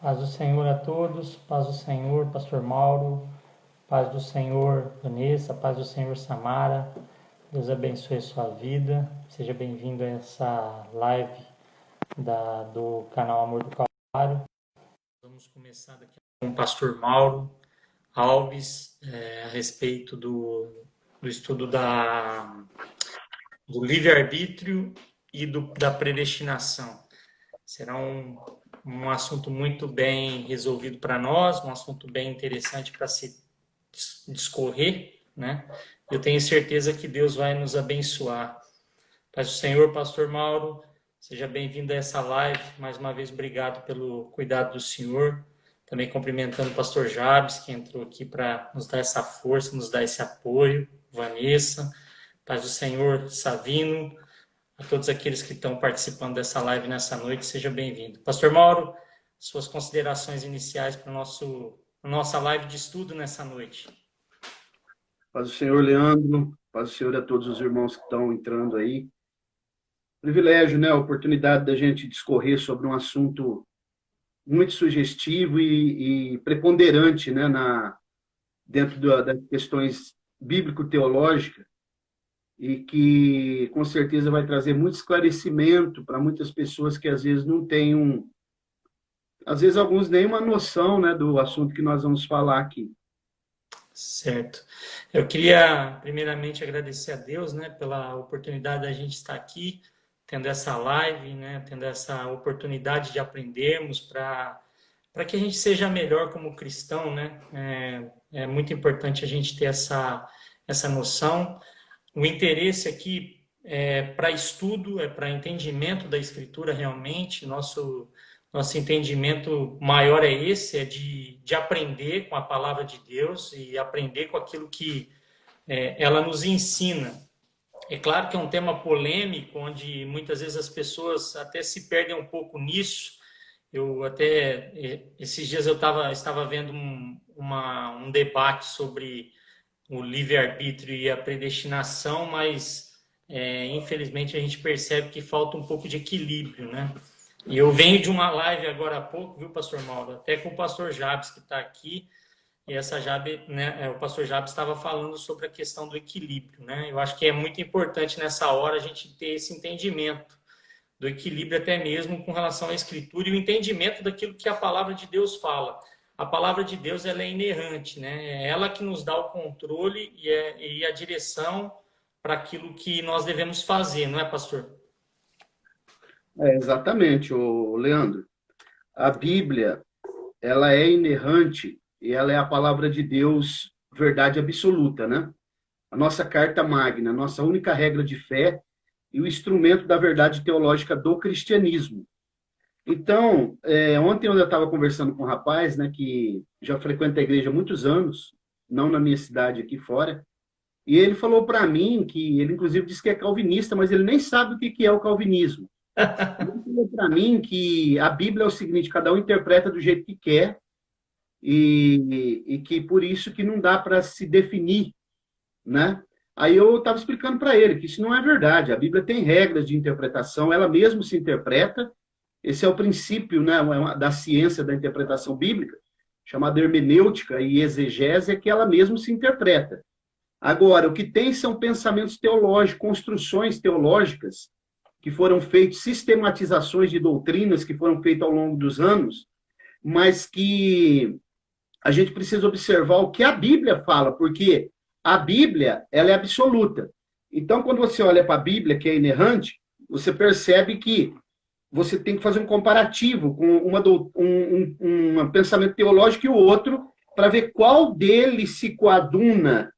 Paz do Senhor a todos, paz do Senhor, Pastor Mauro, paz do Senhor, Vanessa, paz do Senhor, Samara. Deus abençoe a sua vida. Seja bem-vindo a essa live do canal Amor do Calvário. Vamos começar daqui com o Pastor Mauro Alves, a respeito do estudo do livre-arbítrio e da predestinação. Será um assunto muito bem resolvido para nós, um assunto bem interessante para se discorrer, né? Eu tenho certeza que Deus vai nos abençoar. Paz do Senhor, Pastor Mauro, seja bem-vindo a essa live. Mais uma vez, obrigado pelo cuidado do Senhor. Também cumprimentando o Pastor Jabes, que entrou aqui para nos dar essa força, nos dar esse apoio. Vanessa, paz do Senhor, Savino, a todos aqueles que estão participando dessa live nessa noite, seja bem-vindo. Pastor Mauro, suas considerações iniciais para a nossa live de estudo nessa noite. Paz do Senhor, Leandro, paz do Senhor a todos os irmãos que estão entrando aí. Privilégio, né, a oportunidade da gente discorrer sobre um assunto muito sugestivo e preponderante, né, dentro das questões bíblico-teológicas, e que, com certeza, vai trazer muito esclarecimento para muitas pessoas que, às vezes, não têm às vezes, alguns nem uma noção, né, do assunto que nós vamos falar aqui. Certo. Eu queria, primeiramente, agradecer a Deus, né, pela oportunidade da gente estar aqui, tendo essa live, né, tendo essa oportunidade de aprendermos para que a gente seja melhor como cristão, né? É muito importante a gente ter essa noção. O interesse aqui é para estudo, é para entendimento da Escritura realmente. Nosso entendimento maior é esse, é de aprender com a palavra de Deus e aprender com aquilo que ela nos ensina. É claro que é um tema polêmico, onde muitas vezes as pessoas até se perdem um pouco nisso. Esses dias eu estava vendo um debate sobre o livre-arbítrio e a predestinação, mas infelizmente a gente percebe que falta um pouco de equilíbrio, né? E eu venho de uma live agora há pouco, viu, Pastor Mauro? Até com o Pastor Jabes, que está aqui, e o Pastor Jabes estava falando sobre a questão do equilíbrio, né? Eu acho que é muito importante nessa hora a gente ter esse entendimento do equilíbrio até mesmo com relação à Escritura e o entendimento daquilo que a palavra de Deus fala. A palavra de Deus ela é inerrante, né? É ela que nos dá o controle e a direção para aquilo que nós devemos fazer, não é, pastor? Exatamente, Leandro. A Bíblia, ela é inerrante e ela é a palavra de Deus, verdade absoluta, né? A nossa carta magna, a nossa única regra de fé e o instrumento da verdade teológica do cristianismo. Então, ontem eu estava conversando com um rapaz, né, que já frequenta a igreja há muitos anos, não na minha cidade, aqui fora, e ele falou para mim que ele, inclusive, disse que é calvinista, mas ele nem sabe o que é o calvinismo. Ele falou para mim que a Bíblia é o seguinte: cada um interpreta do jeito que quer, e que por isso que não dá para se definir, né? Aí eu estava explicando para ele que isso não é verdade. A Bíblia tem regras de interpretação, ela mesma se interpreta. Esse é o princípio, né, da ciência da interpretação bíblica, chamada hermenêutica e exegese, é que ela mesma se interpreta. Agora, o que tem são pensamentos teológicos, construções teológicas, que foram feitas, sistematizações de doutrinas que foram feitas ao longo dos anos, mas que a gente precisa observar o que a Bíblia fala, porque a Bíblia, ela é absoluta. Então, quando você olha para a Bíblia, que é inerrante, você percebe que você tem que fazer um comparativo com um pensamento teológico e o outro, para ver qual deles se coaduna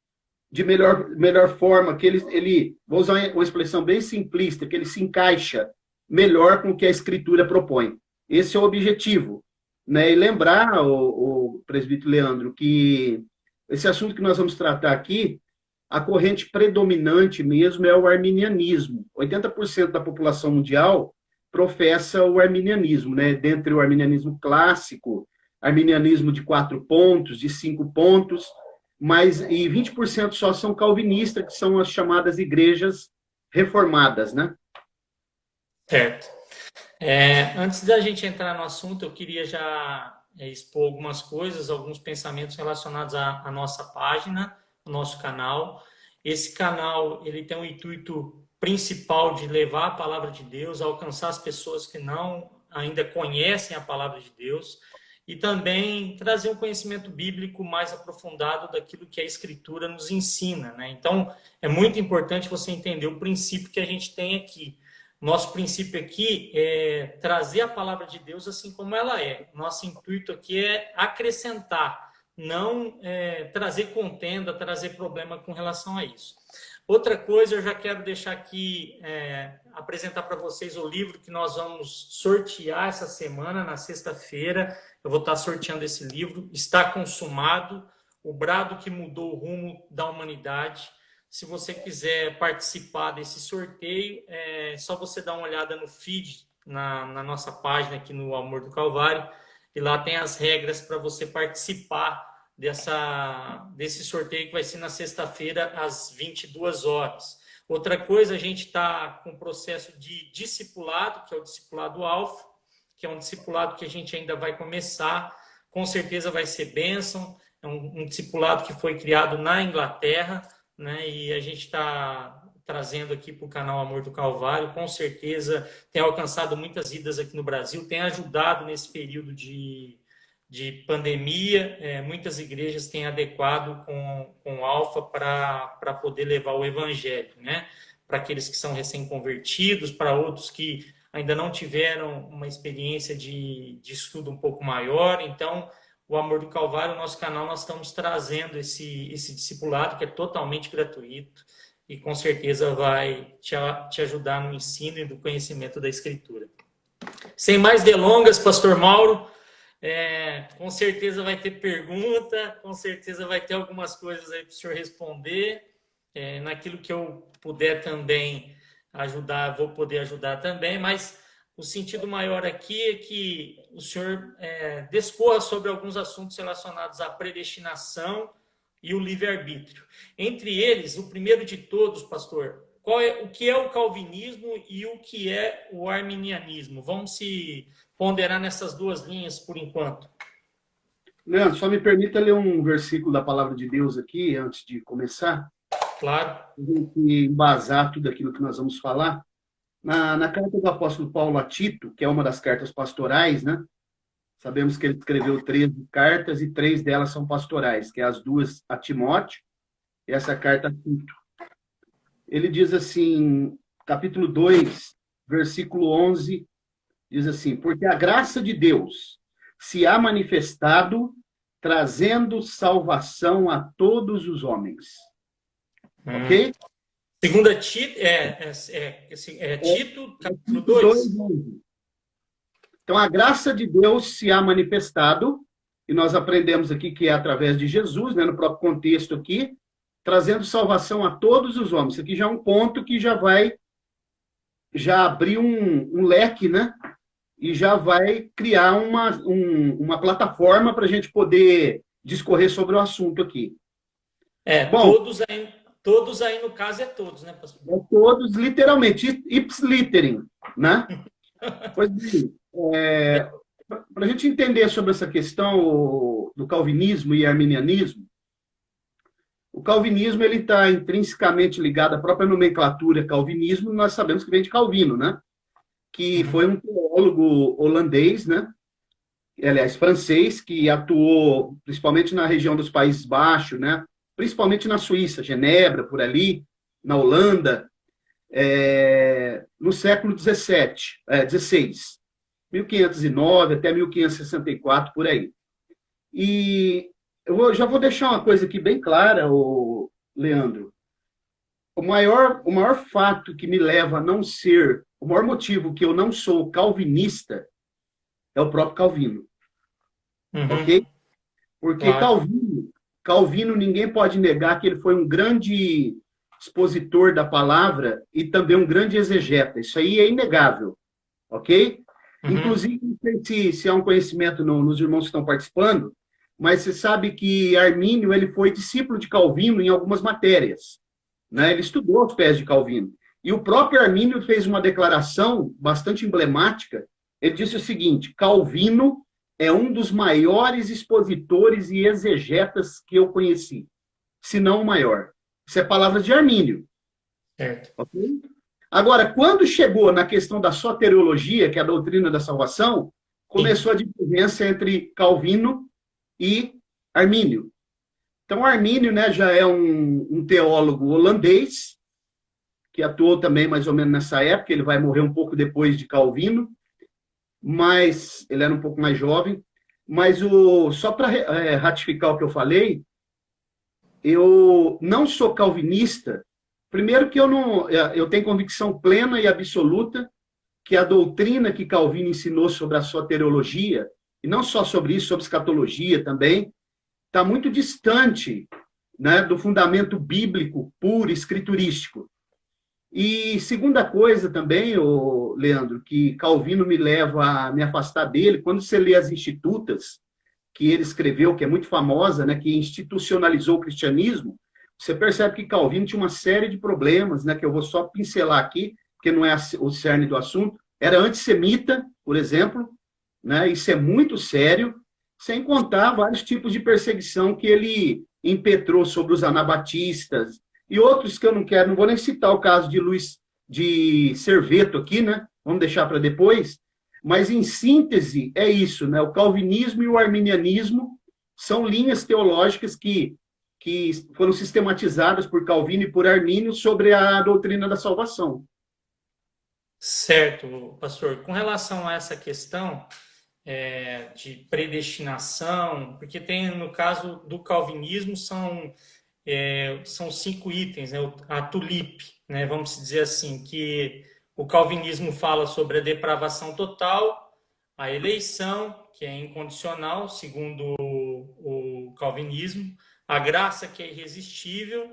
de melhor forma, que ele, vou usar uma expressão bem simplista, que ele se encaixa melhor com o que a Escritura propõe. Esse é o objetivo. Né? E lembrar, o presbítero Leandro, que esse assunto que nós vamos tratar aqui, a corrente predominante mesmo é o arminianismo. 80% da população mundial professa o arminianismo, né? Dentre o arminianismo clássico, arminianismo de 4 pontos, de 5 pontos, e 20% só são calvinistas, que são as chamadas igrejas reformadas, né? Certo. Antes da gente entrar no assunto, eu queria já expor algumas coisas, alguns pensamentos relacionados à nossa página, ao nosso canal. Esse canal, ele tem o intuito principal de levar a palavra de Deus, alcançar as pessoas que não ainda conhecem a palavra de Deus e também trazer um conhecimento bíblico mais aprofundado daquilo que a Escritura nos ensina, né? Então, é muito importante você entender o princípio que a gente tem aqui. Nosso princípio aqui é trazer a palavra de Deus assim como ela é. Nosso intuito aqui é acrescentar, não trazer contenda, trazer problema com relação a isso. Outra coisa, eu já quero deixar aqui, apresentar para vocês o livro que nós vamos sortear essa semana, na sexta-feira. Eu vou estar sorteando esse livro. Está consumado, O Brado que Mudou o Rumo da Humanidade. Se você quiser participar desse sorteio, é só você dar uma olhada no feed, na nossa página aqui no Amor do Calvário, e lá tem as regras para você participar desse sorteio que vai ser na sexta-feira, às 22 horas. Outra coisa, a gente está com o processo de discipulado, que é o discipulado alfa, que é um discipulado que a gente ainda vai começar, com certeza vai ser bênção, é um discipulado que foi criado na Inglaterra, né? E a gente está trazendo aqui para o canal Amor do Calvário, com certeza tem alcançado muitas vidas aqui no Brasil, tem ajudado nesse período de pandemia, muitas igrejas têm adequado com o Alfa para poder levar o evangelho, né? Para aqueles que são recém-convertidos, para outros que ainda não tiveram uma experiência de estudo um pouco maior. Então, o Amor do Calvário, o nosso canal, nós estamos trazendo esse discipulado que é totalmente gratuito e com certeza vai te ajudar no ensino e no conhecimento da Escritura. Sem mais delongas, Pastor Mauro, com certeza vai ter pergunta, com certeza vai ter algumas coisas aí para o senhor responder. Naquilo que eu puder também ajudar, vou poder ajudar também, mas o sentido maior aqui é que o senhor discorra sobre alguns assuntos relacionados à predestinação e o livre-arbítrio. Entre eles, o primeiro de todos, pastor, o que é o calvinismo e o que é o arminianismo? Vamos se ponderar nessas duas linhas por enquanto. Leandro, só me permita ler um versículo da palavra de Deus aqui, antes de começar. Claro. Para a gente embasar tudo aquilo que nós vamos falar. Na carta do apóstolo Paulo a Tito, que é uma das cartas pastorais, né? Sabemos que ele escreveu 13 cartas e 3 delas são pastorais, que é as 2 a Timóteo e essa carta a Tito. Ele diz assim, capítulo 2, versículo 11, diz assim: porque a graça de Deus se há manifestado, trazendo salvação a todos os homens. Ok? Segunda Tito, Tito, capítulo 2. Então, a graça de Deus se há manifestado, e nós aprendemos aqui que é através de Jesus, né, no próprio contexto aqui, trazendo salvação a todos os homens. Isso aqui já é um ponto que já abrir um leque, né? E já vai criar uma plataforma para a gente poder discorrer sobre o assunto aqui. Bom, todos aí no caso é todos, né, pastor? É todos, literalmente, ipsiliterim, né? Pois bem, para a gente entender sobre essa questão do calvinismo e arminianismo, o calvinismo ele está intrinsecamente ligado à própria nomenclatura calvinismo, nós sabemos que vem de Calvino, né? Que foi um teólogo holandês, né? Aliás, francês, que atuou principalmente na região dos Países Baixos, né? Principalmente na Suíça, Genebra, por ali, na Holanda, no século XVI, 1509 até 1564, por aí. E eu já vou deixar uma coisa aqui bem clara, Leandro. O maior fato que me leva a não ser, o maior motivo que eu não sou calvinista é o próprio Calvino. Ok? Porque claro. Calvino, ninguém pode negar que ele foi um grande expositor da palavra e também um grande exegeta. Isso aí é inegável. Ok? Inclusive, não sei se há um conhecimento nos irmãos que estão participando, mas você sabe que Armínio ele foi discípulo de Calvino em algumas matérias. Né? Ele estudou aos pés de Calvino. E o próprio Armínio fez uma declaração bastante emblemática, Ele disse o seguinte: Calvino é um dos maiores expositores e exegetas que eu conheci, se não o maior. Isso é palavras de Armínio. Certo. Okay? Agora, quando chegou na questão da soteriologia, que é a doutrina da salvação, começou a diferença entre Calvino e Armínio. Então, Armínio, né, já é um teólogo holandês, que atuou também mais ou menos nessa época. Ele vai morrer um pouco depois de Calvino, mas ele era um pouco mais jovem. Mas só para ratificar o que eu falei, eu não sou calvinista. Primeiro que eu tenho convicção plena e absoluta que a doutrina que Calvino ensinou sobre a soteriologia, e não só sobre isso, sobre escatologia também, está muito distante, né, do fundamento bíblico puro, escriturístico. E segunda coisa também, Leandro, que Calvino me leva a me afastar dele, quando você lê as Institutas, que ele escreveu, que é muito famosa, né, que institucionalizou o cristianismo, você percebe que Calvino tinha uma série de problemas, né, que eu vou só pincelar aqui, porque não é o cerne do assunto. Era antissemita, por exemplo, né, isso é muito sério, sem contar vários tipos de perseguição que ele impetrou sobre os anabatistas, e outros que eu não vou nem citar o caso de Luiz de Serveto aqui, né? Vamos deixar para depois. Mas, em síntese, é isso, né? O calvinismo e o arminianismo são linhas teológicas que foram sistematizadas por Calvino e por Armínio sobre a doutrina da salvação. Certo, pastor. Com relação a essa questão de predestinação, porque tem, no caso do calvinismo, são 5 itens, né? A tulipe, né? Vamos dizer assim, que o calvinismo fala sobre a depravação total, a eleição, que é incondicional, segundo o calvinismo, a graça, que é irresistível,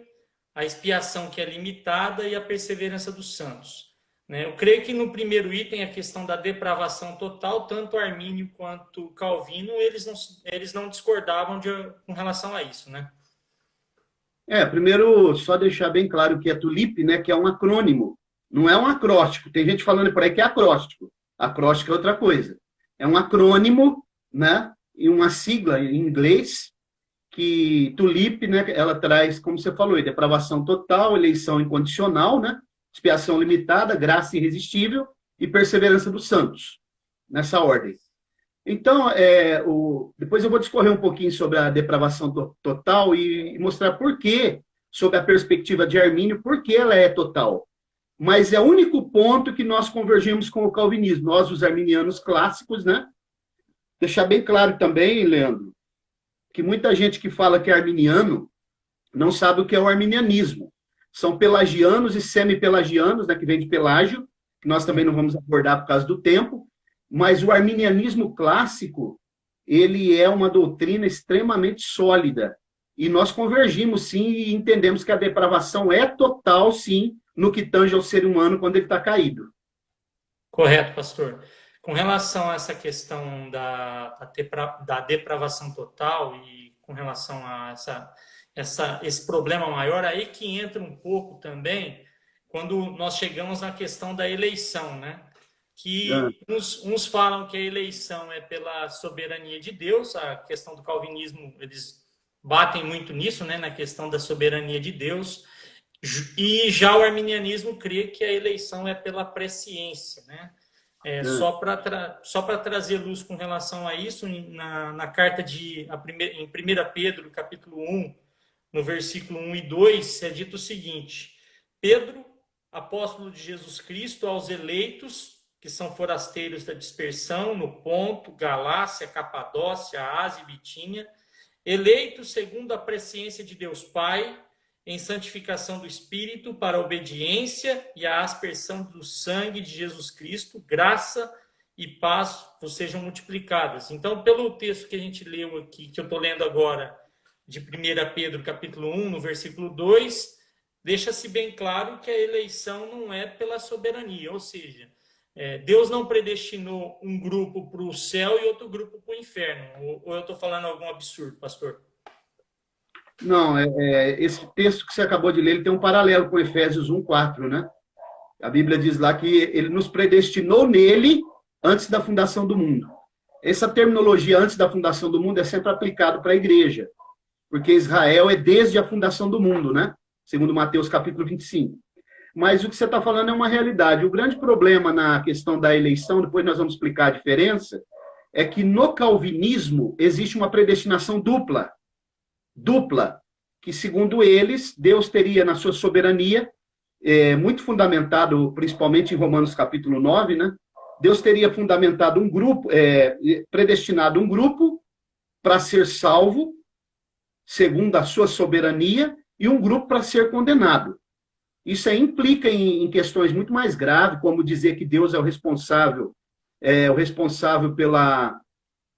a expiação, que é limitada, e a perseverança dos santos, né? Eu creio que no primeiro item, a questão da depravação total, tanto Armínio quanto Calvino, eles não discordavam com relação a isso, né? Primeiro, só deixar bem claro que é tulipe, né, que é um acrônimo, não é um acróstico. Tem gente falando por aí que é acróstico. Acróstico é outra coisa. É um acrônimo, né, e uma sigla em inglês, que tulipe, né, ela traz, como você falou, depravação total, eleição incondicional, né, expiação limitada, graça irresistível e perseverança dos santos, nessa ordem. Então, depois eu vou discorrer um pouquinho sobre a depravação total e mostrar por que, sob a perspectiva de Armínio, por que ela é total. Mas é o único ponto que nós convergimos com o calvinismo, nós, os arminianos clássicos, né? Deixar bem claro também, Leandro, que muita gente que fala que é arminiano não sabe o que é o arminianismo. São pelagianos e semi-pelagianos, né, que vem de Pelágio, que nós também não vamos abordar por causa do tempo. Mas o arminianismo clássico, ele é uma doutrina extremamente sólida. E nós convergimos, sim, e entendemos que a depravação é total, sim, no que tange ao ser humano quando ele está caído. Correto, pastor. Com relação a essa questão da depravação total e com relação a esse problema maior, aí que entra um pouco também quando nós chegamos na questão da eleição, né? Que uns falam que a eleição é pela soberania de Deus, a questão do calvinismo, eles batem muito nisso, né, na questão da soberania de Deus, e já o arminianismo crê que a eleição é pela presciência, né? Só para trazer luz com relação a isso, na carta em 1 Pedro, capítulo 1, no versículo 1 e 2, é dito o seguinte: Pedro, apóstolo de Jesus Cristo, aos eleitos que são forasteiros da dispersão no Ponto, Galácia, Capadócia, Ásia e Bitínia, eleitos segundo a presciência de Deus Pai, em santificação do Espírito, para a obediência e a aspersão do sangue de Jesus Cristo, graça e paz vos sejam multiplicadas. Então, pelo texto que a gente leu aqui, que eu estou lendo agora, de 1 Pedro, capítulo 1, no versículo 2, deixa-se bem claro que a eleição não é pela soberania, ou seja, Deus não predestinou um grupo para o céu e outro grupo para o inferno. Ou eu estou falando algum absurdo, pastor? Não, esse texto que você acabou de ler, ele tem um paralelo com Efésios 1:4, né? A Bíblia diz lá que ele nos predestinou nele antes da fundação do mundo. Essa terminologia antes da fundação do mundo é sempre aplicado para a igreja, porque Israel é desde a fundação do mundo, né? Segundo Mateus capítulo 25. Mas o que você está falando é uma realidade. O grande problema na questão da eleição, depois nós vamos explicar a diferença, é que no calvinismo existe uma predestinação dupla. Dupla. Que, segundo eles, Deus teria na sua soberania, muito fundamentado, principalmente em Romanos capítulo 9, né? Deus teria fundamentado um grupo, predestinado um grupo para ser salvo, segundo a sua soberania, e um grupo para ser condenado. Isso aí implica em questões muito mais graves, como dizer que Deus é o responsável pela...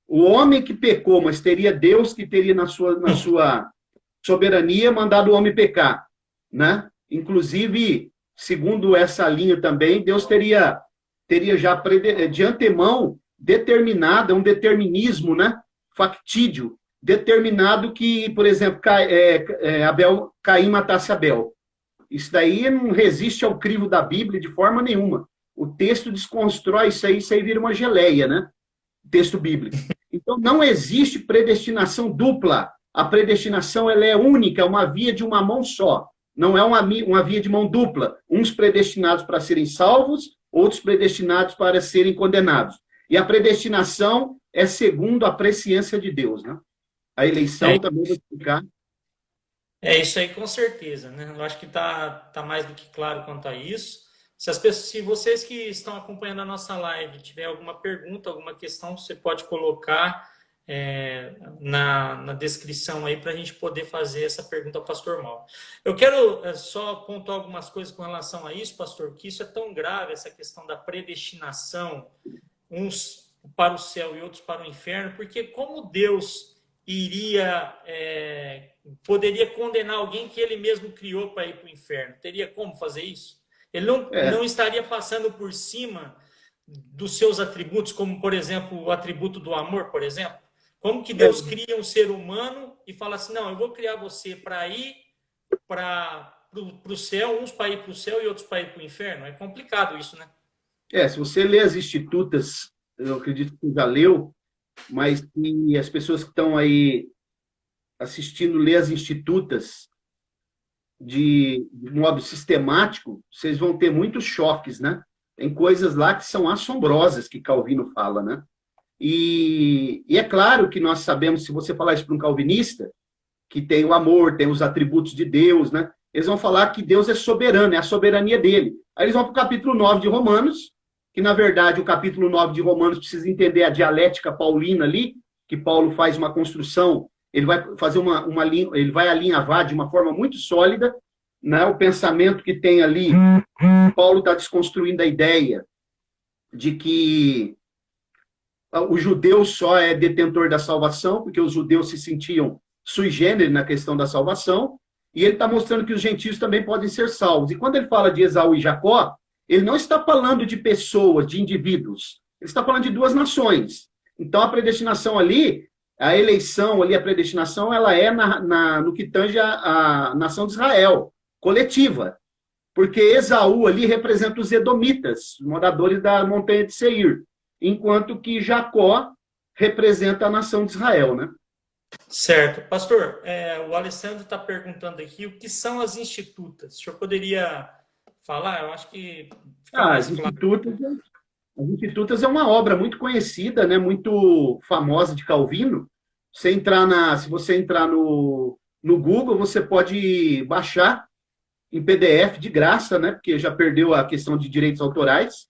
O homem que pecou, mas teria Deus que teria na sua soberania mandado o homem pecar, né? Inclusive, segundo essa linha também, Deus teria já de antemão determinado, um determinismo, né? Factídio, determinado que, por exemplo, Caim matasse Abel. Isso daí não resiste ao crivo da Bíblia de forma nenhuma. O texto desconstrói isso aí vira uma geleia, né? O texto bíblico. Então, não existe predestinação dupla. A predestinação ela é única, é uma via de uma mão só. Não é uma via de mão dupla. Uns predestinados para serem salvos, outros predestinados para serem condenados. E a predestinação é segundo a presciência de Deus, né? A eleição também vou explicar. Isso aí com certeza, né? Eu acho que tá mais do que claro quanto a isso. Se vocês que estão acompanhando a nossa live tiver alguma pergunta, alguma questão, você pode colocar na descrição aí para a gente poder fazer essa pergunta ao pastor Mauro. Eu quero só pontuar algumas coisas com relação a isso, pastor, que isso é tão grave, essa questão da predestinação, uns para o céu e outros para o inferno, porque como Deus poderia condenar alguém que ele mesmo criou para ir para o inferno? Teria como fazer isso? Ele não estaria passando por cima dos seus atributos, como, por exemplo, o atributo do amor, por exemplo? Como que Deus cria um ser humano e fala assim, não, eu vou criar você para ir para o céu, uns para ir para o céu e outros para ir para o inferno? É complicado isso, né? Se você lê as Institutas, eu acredito que você já leu, mas se as pessoas que estão aí assistindo lê as Institutas de modo sistemático, vocês vão ter muitos choques, né? Tem coisas lá que são assombrosas que Calvino fala, né? E é claro que nós sabemos, se você falar isso para um calvinista, que tem o amor, tem os atributos de Deus, né? Eles vão falar que Deus é soberano, é a soberania dele. Aí eles vão para o capítulo 9 de Romanos, que, na verdade, o capítulo 9 de Romanos precisa entender a dialética paulina ali, que Paulo faz uma construção, ele vai fazer ele vai alinhavar de uma forma muito sólida, né, o pensamento que tem ali. Paulo está desconstruindo a ideia de que o judeu só é detentor da salvação, porque os judeus se sentiam sui generis na questão da salvação, e ele está mostrando que os gentios também podem ser salvos. E quando ele fala de Esaú e Jacó, ele não está falando de pessoas, de indivíduos, ele está falando de duas nações. Então, a predestinação ali, a eleição ali, a predestinação, ela é no que tange a nação de Israel, coletiva. Porque Esaú ali representa os edomitas, moradores da montanha de Seir, enquanto que Jacó representa a nação de Israel, né? Certo. Pastor, o Alessandro está perguntando aqui o que são as institutas. O senhor poderia falar? Eu acho que fica mais claro. As Institutas é uma obra muito conhecida, né, muito famosa de Calvino. Se você entrar no Google, você pode baixar em PDF de graça, né, porque já perdeu a questão de direitos autorais.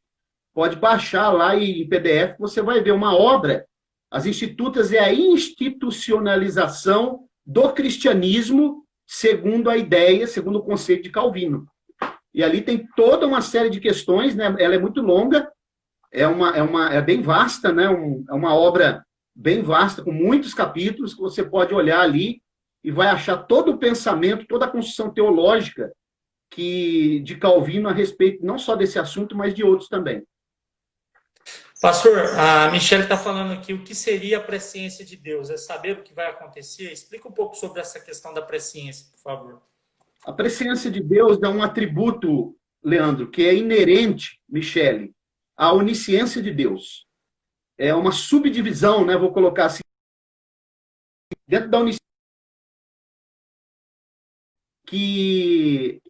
Pode baixar lá e em PDF você vai ver uma obra. As Institutas é a institucionalização do cristianismo segundo a ideia, segundo o conceito de Calvino. E ali tem toda uma série de questões, né? Ela é muito longa, é bem vasta, né? É uma obra bem vasta, com muitos capítulos que você pode olhar ali e vai achar todo o pensamento, toda a construção teológica de Calvino a respeito não só desse assunto, mas de outros também. Pastor, a Michelle está falando aqui o que seria a presciência de Deus, é saber o que vai acontecer? Explica um pouco sobre essa questão da presciência, por favor. A presciência de Deus é um atributo, Leandro, que é inerente, Michele, a onisciência de Deus. É uma subdivisão, né, vou colocar assim, dentro da onisciência, que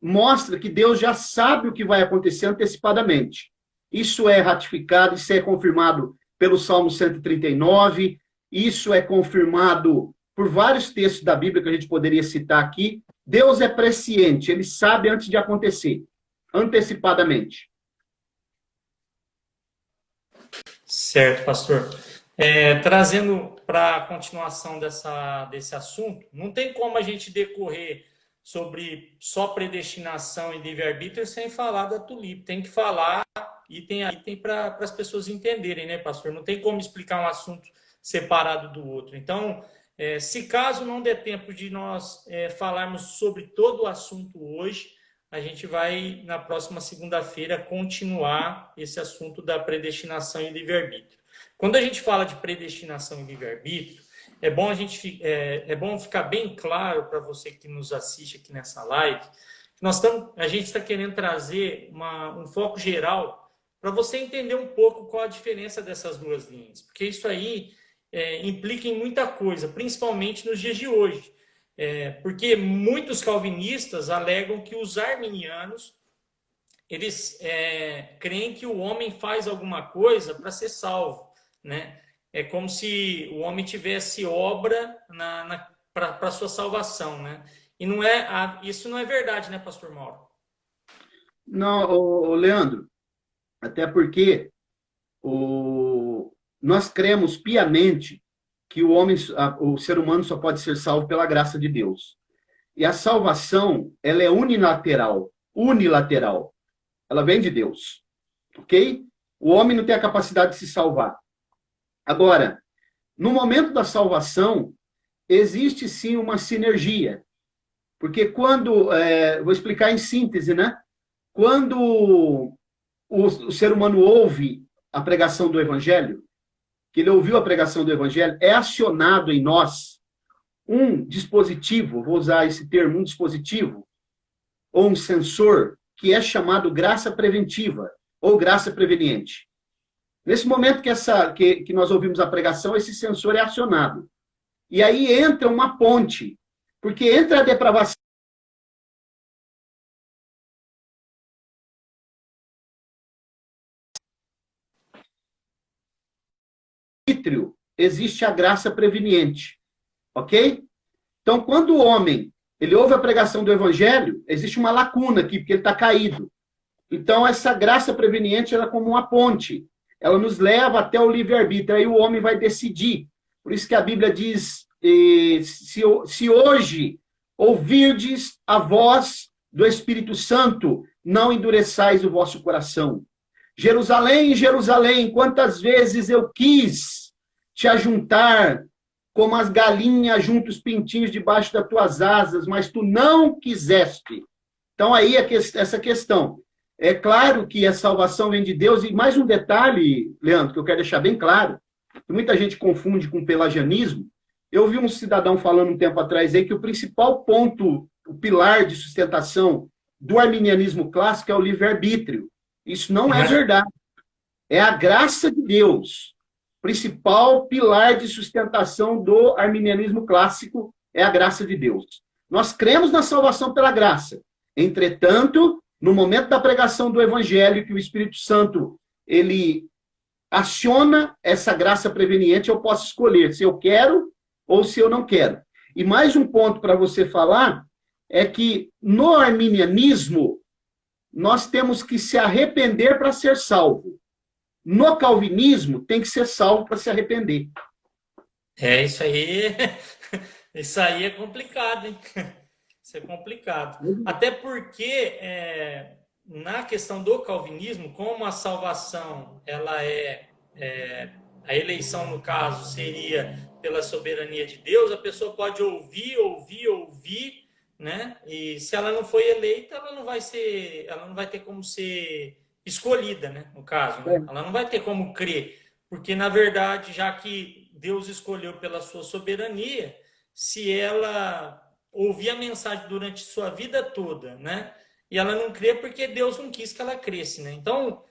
mostra que Deus já sabe o que vai acontecer antecipadamente. Isso é ratificado, isso é confirmado pelo Salmo 139, isso é confirmado por vários textos da Bíblia que a gente poderia citar aqui. Deus é presciente, ele sabe antes de acontecer, antecipadamente. Certo, pastor. Trazendo para a continuação desse assunto, não tem como a gente decorrer sobre só predestinação e livre-arbítrio sem falar da tulipe. Tem que falar item para as pessoas entenderem, né, pastor? Não tem como explicar um assunto separado do outro. Então, se caso não der tempo de nós falarmos sobre todo o assunto hoje, a gente vai, na próxima segunda-feira, continuar esse assunto da predestinação e livre-arbítrio. Quando a gente fala de predestinação e livre-arbítrio, é bom ficar bem claro para você que nos assiste aqui nessa live, que a gente está querendo trazer um foco geral para você entender um pouco qual a diferença dessas duas linhas, porque isso aí implica em muita coisa, principalmente nos dias de hoje. Porque muitos calvinistas alegam que os arminianos eles creem que o homem faz alguma coisa para ser salvo, né? É como se o homem tivesse obra para a sua salvação, né? E isso não é verdade, né, pastor Mauro? Não, Leandro, até porque nós cremos piamente que o ser humano só pode ser salvo pela graça de Deus. E a salvação, ela é unilateral. Unilateral. Ela vem de Deus. Ok? O homem não tem a capacidade de se salvar. Agora, no momento da salvação, existe sim uma sinergia. Porque vou explicar em síntese, né? Quando o ser humano ouve a pregação do Evangelho, que ele ouviu a pregação do Evangelho, é acionado em nós um dispositivo, vou usar esse termo, um dispositivo, ou um sensor, que é chamado graça preventiva, ou graça preveniente. Nesse momento que nós ouvimos a pregação, esse sensor é acionado. E aí entra uma ponte, porque entra a depravação, existe a graça preveniente, ok? Então, quando o homem ele ouve a pregação do evangelho, existe uma lacuna aqui, porque ele está caído. Então, essa graça preveniente ela é como uma ponte. Ela nos leva até o livre-arbítrio. Aí o homem vai decidir. Por isso que a Bíblia diz, se hoje ouvirdes a voz do Espírito Santo, não endureçais o vosso coração. Jerusalém, Jerusalém, quantas vezes eu quis te ajuntar como as galinhas juntam os pintinhos debaixo das tuas asas, mas tu não quiseste. Então, aí essa questão. É claro que a salvação vem de Deus, e mais um detalhe, Leandro, que eu quero deixar bem claro, que muita gente confunde com pelagianismo. Eu vi um cidadão falando um tempo atrás aí que o principal ponto, o pilar de sustentação do arminianismo clássico é o livre-arbítrio. Isso não é verdade. É a graça de Deus. Principal pilar de sustentação do arminianismo clássico é a graça de Deus. Nós cremos na salvação pela graça. Entretanto, no momento da pregação do evangelho, que o Espírito Santo ele aciona essa graça preveniente, eu posso escolher se eu quero ou se eu não quero. E mais um ponto para você falar é que no arminianismo nós temos que se arrepender para ser salvo. No calvinismo, tem que ser salvo para se arrepender. Isso aí, isso aí é complicado, hein? Isso é complicado. Até porque, na questão do calvinismo, como a salvação, a eleição, no caso, seria pela soberania de Deus, a pessoa pode ouvir, né? E se ela não foi eleita, ela não vai ter como ser escolhida, né? No caso, né? Ela não vai ter como crer, porque na verdade, já que Deus escolheu pela sua soberania, se ela ouvir a mensagem durante sua vida toda, né? E ela não crê porque Deus não quis que ela cresce, né? Então,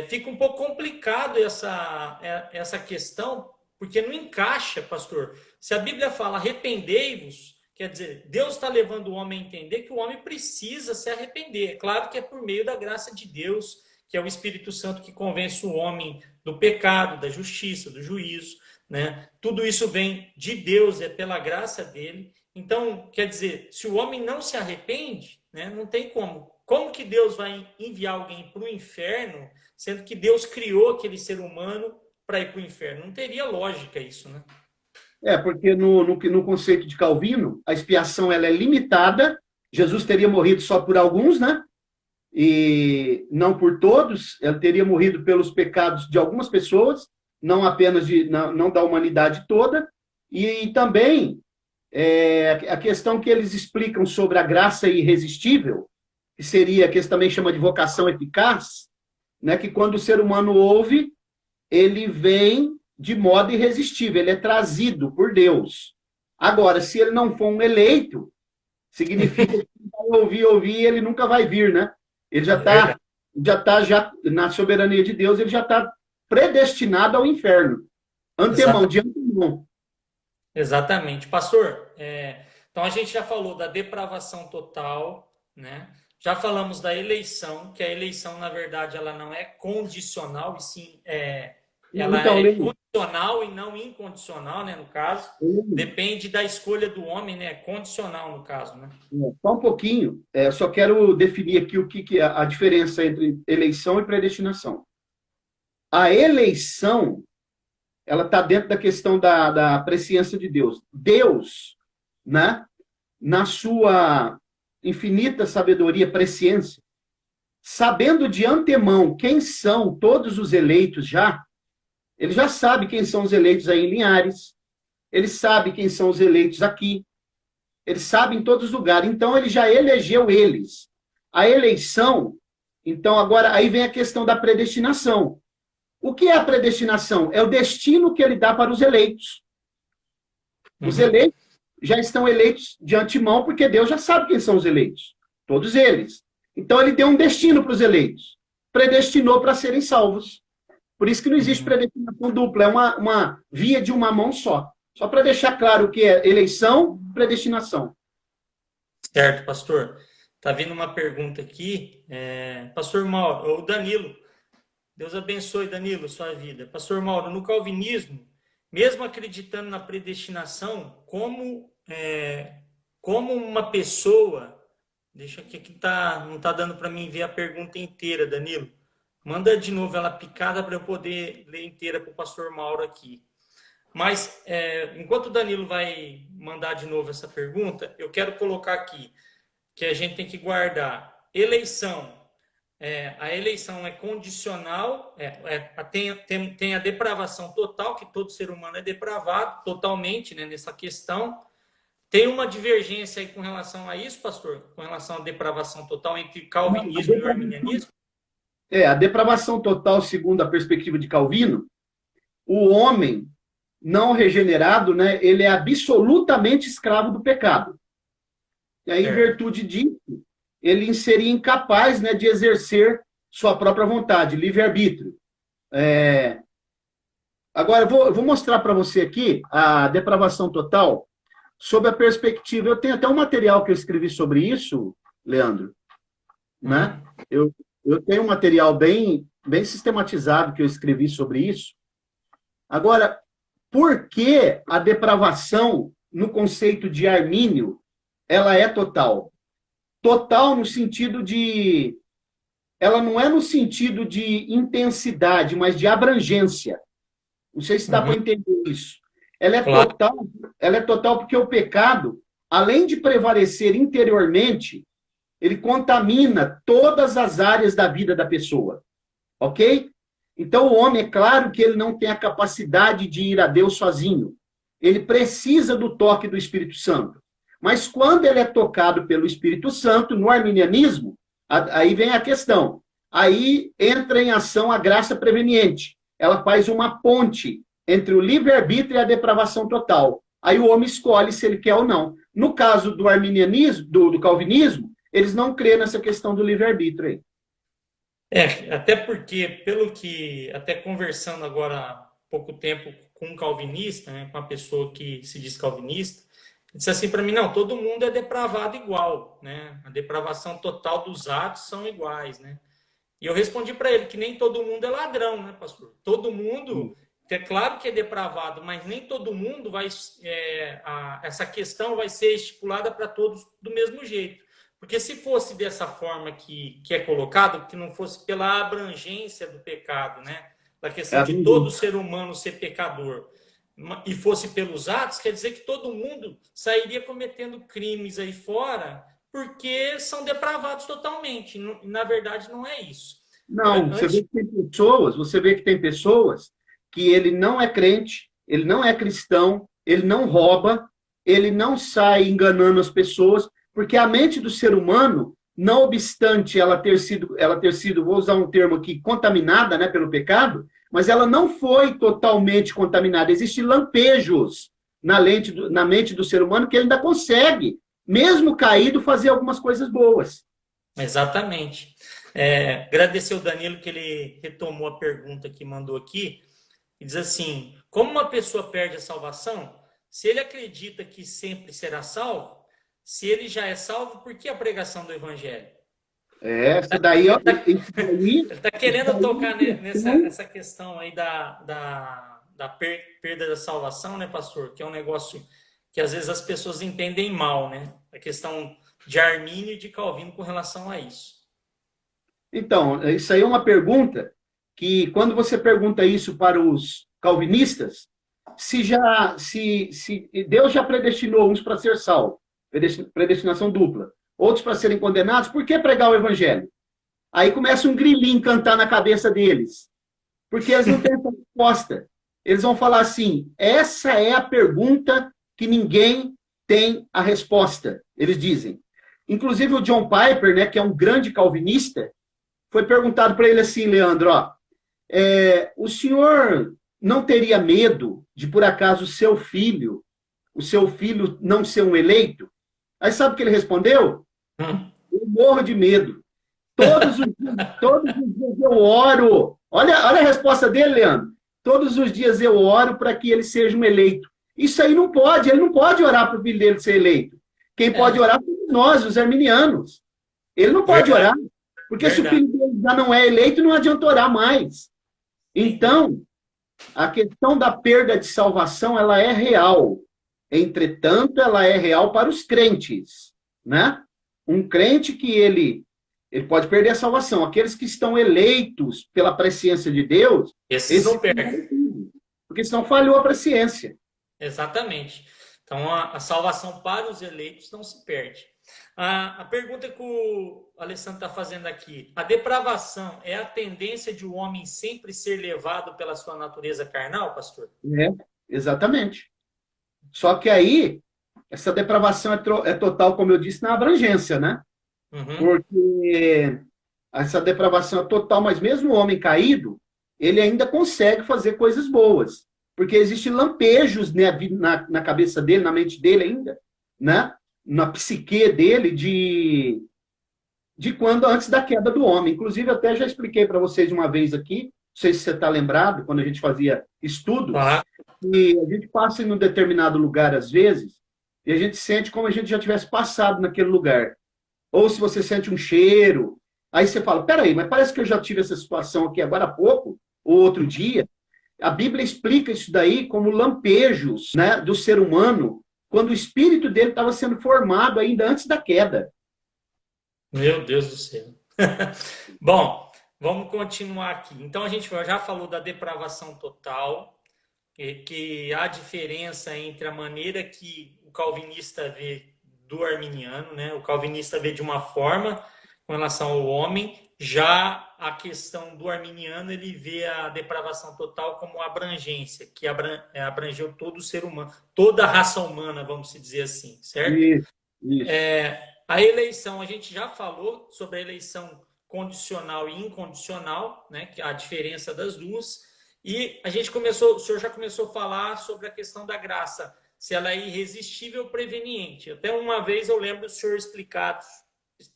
fica um pouco complicado essa questão, porque não encaixa, pastor. Se a Bíblia fala arrependei-vos, quer dizer, Deus está levando o homem a entender que o homem precisa se arrepender. É claro que é por meio da graça de Deus, que é o Espírito Santo que convence o homem do pecado, da justiça, do juízo, né? Tudo isso vem de Deus, é pela graça dele. Então, quer dizer, se o homem não se arrepende, né, não tem como. Como que Deus vai enviar alguém para o inferno, sendo que Deus criou aquele ser humano para ir para o inferno? Não teria lógica isso, né? Porque no conceito de Calvino, a expiação ela é limitada, Jesus teria morrido só por alguns, né? E não por todos, ele teria morrido pelos pecados de algumas pessoas, não apenas não da humanidade toda, e também a questão que eles explicam sobre a graça irresistível, que seria, que eles também chamam de vocação eficaz, né, que quando o ser humano ouve, ele vem de modo irresistível, ele é trazido por Deus. Agora, se ele não for um eleito, significa que ele vai ouvir, ele nunca vai vir, né? Ele já está na soberania de Deus, ele já está predestinado ao inferno. De antemão. Exatamente. Pastor, então a gente já falou da depravação total, né? Já falamos da eleição, que a eleição, na verdade, ela não é condicional, e sim ela é condicional e não incondicional, né, no caso. Depende da escolha do homem, né? Condicional, no caso, né? Só um pouquinho. Só quero definir aqui o que é a diferença entre eleição e predestinação. A eleição, ela está dentro da questão da presciência de Deus. Deus, né, na sua infinita sabedoria, presciência, sabendo de antemão quem são todos os eleitos já, ele já sabe quem são os eleitos aí em Linhares, ele sabe quem são os eleitos aqui, ele sabe em todos os lugares, então ele já elegeu eles. A eleição, então agora aí vem a questão da predestinação. O que é a predestinação? É o destino que ele dá para os eleitos. Os eleitos já estão eleitos de antemão, porque Deus já sabe quem são os eleitos. Todos eles. Então ele deu um destino para os eleitos. Predestinou para serem salvos. Por isso que não existe predestinação dupla, é uma via de uma mão só. Só para deixar claro o que é eleição, predestinação. Certo, pastor. Está vindo uma pergunta aqui. Pastor Mauro, o Danilo. Deus abençoe, Danilo, sua vida. Pastor Mauro, no calvinismo, mesmo acreditando na predestinação, como uma pessoa... Deixa aqui não está dando para mim ver a pergunta inteira, Danilo. Manda de novo ela picada para eu poder ler inteira para o pastor Mauro aqui. Mas, enquanto o Danilo vai mandar de novo essa pergunta, eu quero colocar aqui que a gente tem que guardar eleição. A eleição é condicional, tem a depravação total, que todo ser humano é depravado totalmente, né, nessa questão. Tem uma divergência aí com relação a isso, pastor? Com relação à depravação total entre calvinismo e o arminianismo? A depravação total, segundo a perspectiva de Calvino, o homem não regenerado, né, ele é absolutamente escravo do pecado. E aí, em virtude disso, ele seria incapaz, né, de exercer sua própria vontade, livre-arbítrio. Agora, eu vou mostrar para você aqui a depravação total sob a perspectiva... Eu tenho até um material que eu escrevi sobre isso, Leandro. Né? Eu tenho um material bem sistematizado que eu escrevi sobre isso. Agora, por que a depravação, no conceito de Armínio, ela é total? Total no sentido de... Ela não é no sentido de intensidade, mas de abrangência. Não sei se dá para entender isso. Ela é total porque o pecado, além de prevalecer interiormente, ele contamina todas as áreas da vida da pessoa. Ok? Então, o homem, é claro que ele não tem a capacidade de ir a Deus sozinho. Ele precisa do toque do Espírito Santo. Mas quando ele é tocado pelo Espírito Santo, no arminianismo, aí vem a questão. Aí entra em ação a graça preveniente. Ela faz uma ponte entre o livre-arbítrio e a depravação total. Aí o homem escolhe se ele quer ou não. No caso do arminianismo, do calvinismo, eles não crêem nessa questão do livre-arbítrio aí. Até porque, pelo que, até conversando agora há pouco tempo com um calvinista, né, com uma pessoa que se diz calvinista, disse assim para mim, não, todo mundo é depravado igual, né? A depravação total dos atos são iguais, né? E eu respondi para ele que nem todo mundo é ladrão, né, pastor? Todo mundo, é claro que é depravado, mas nem todo mundo vai. Essa questão vai ser estipulada para todos do mesmo jeito. Porque se fosse dessa forma que é colocado, que não fosse pela abrangência do pecado, né? Da É questão a de todo ser humano ser pecador, e fosse pelos atos, quer dizer que todo mundo sairia cometendo crimes aí fora porque são depravados totalmente. Na verdade, não é isso. Não, Antes, você vê que tem pessoas que ele não é crente, ele não é cristão, ele não rouba, ele não sai enganando as pessoas, porque a mente do ser humano, não obstante ela ter sido, vou usar um termo aqui, contaminada, né, pelo pecado, mas ela não foi totalmente contaminada. Existem lampejos na mente do ser humano que ele ainda consegue, mesmo caído, fazer algumas coisas boas. exatamente. Agradecer o Danilo que ele retomou a pergunta que mandou aqui e diz assim: como uma pessoa perde a salvação? Se ele acredita que sempre será salvo, se ele já é salvo, por que a pregação do evangelho? Essa daí, ó, Ele está isso querendo daí tocar é questão. nessa questão aí da perda da salvação, né, pastor? Que é um negócio que às vezes as pessoas entendem mal, né? A questão de Armínio e de Calvino com relação a isso. Então, isso aí é uma pergunta que, quando você pergunta isso para os calvinistas, se Deus já predestinou uns para ser salvo, predestinação dupla, outros para serem condenados, por que pregar o evangelho? Aí começa um grilinho cantar na cabeça deles, porque eles não têm essa resposta. Eles vão falar assim: essa é a pergunta que ninguém tem a resposta. Eles dizem. Inclusive o John Piper, né, que é um grande calvinista, foi perguntado para ele assim, Leandro, ó, o senhor não teria medo de, por acaso, o seu filho não ser um eleito? Aí sabe o que ele respondeu? Hum. Eu morro de medo. Todos os dias eu oro. Olha a resposta dele, Leandro. Todos os dias eu oro para que ele seja um eleito. Isso aí não pode, ele não pode orar para o filho dele ser eleito. Quem pode É, orar somos nós, os arminianos. Ele não pode verdade, orar, porque se o verdade. filho dele já não é eleito, não adianta orar mais. Sim. Então, a questão da perda de salvação, ela é real. Entretanto, ela é real para os crentes, né? Um crente que ele pode perder a salvação. Aqueles que estão eleitos pela presciência de Deus, Esses esses não estão perdem. garantidos, porque senão falhou a presciência. Exatamente. Então, a salvação para os eleitos não se perde. A pergunta que o Alessandro está fazendo aqui: a depravação é a tendência de o homem sempre ser levado pela sua natureza carnal, pastor? É, exatamente. Só que aí, essa depravação é total, como eu disse, na abrangência, né? Uhum. Porque essa depravação é total, mas mesmo o homem caído, ele ainda consegue fazer coisas boas. Porque existem lampejos, né, na cabeça dele, na mente dele ainda, né? Na psique dele de quando antes da queda do homem. Inclusive, eu até já expliquei para vocês uma vez aqui, não sei se você está lembrado, quando a gente fazia estudos, Claro. que a gente passa em um determinado lugar às vezes, e a gente sente como a gente já tivesse passado naquele lugar. Ou se você sente um cheiro, aí você fala, peraí, mas parece que eu já tive essa situação aqui agora há pouco, ou outro dia. A Bíblia explica isso daí como lampejos, né, do ser humano, quando o espírito dele estava sendo formado ainda antes da queda. Meu Deus do céu. Bom, vamos continuar aqui. Então, a gente já falou da depravação total, que há diferença entre a maneira que o calvinista vê do arminiano, né? O calvinista vê de uma forma com relação ao homem, já a questão do arminiano, ele vê a depravação total como abrangência, que abrangeu todo o ser humano, toda a raça humana, vamos dizer assim, certo? Isso, isso. A eleição, a gente já falou sobre a eleição condicional e incondicional, né? Que é a diferença das duas. E a gente começou, o senhor já começou a falar sobre a questão da graça, se ela é irresistível ou preveniente. Até uma vez eu lembro do senhor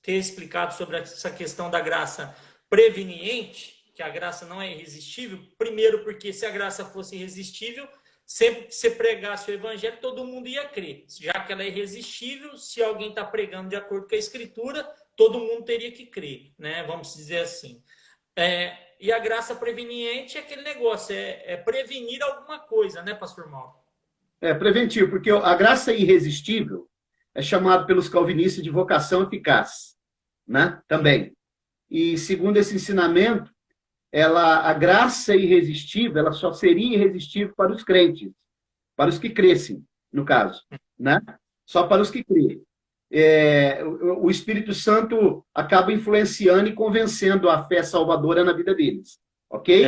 ter explicado sobre essa questão da graça preveniente, que a graça não é irresistível, primeiro porque se a graça fosse irresistível, sempre que você pregasse o evangelho, todo mundo ia crer. Já que ela é irresistível, se alguém está pregando de acordo com a escritura, todo mundo teria que crer, né? Vamos dizer assim. E a graça preveniente é aquele negócio, é prevenir alguma coisa, né, pastor Mauro? É preventivo, porque a graça irresistível é chamado pelos calvinistas de vocação eficaz, né? Também. E segundo esse ensinamento, a graça irresistível, ela só seria irresistível para os crentes, para os que crescem, no caso, né? Só para os que creem. O Espírito Santo acaba influenciando e convencendo a fé salvadora na vida deles, ok?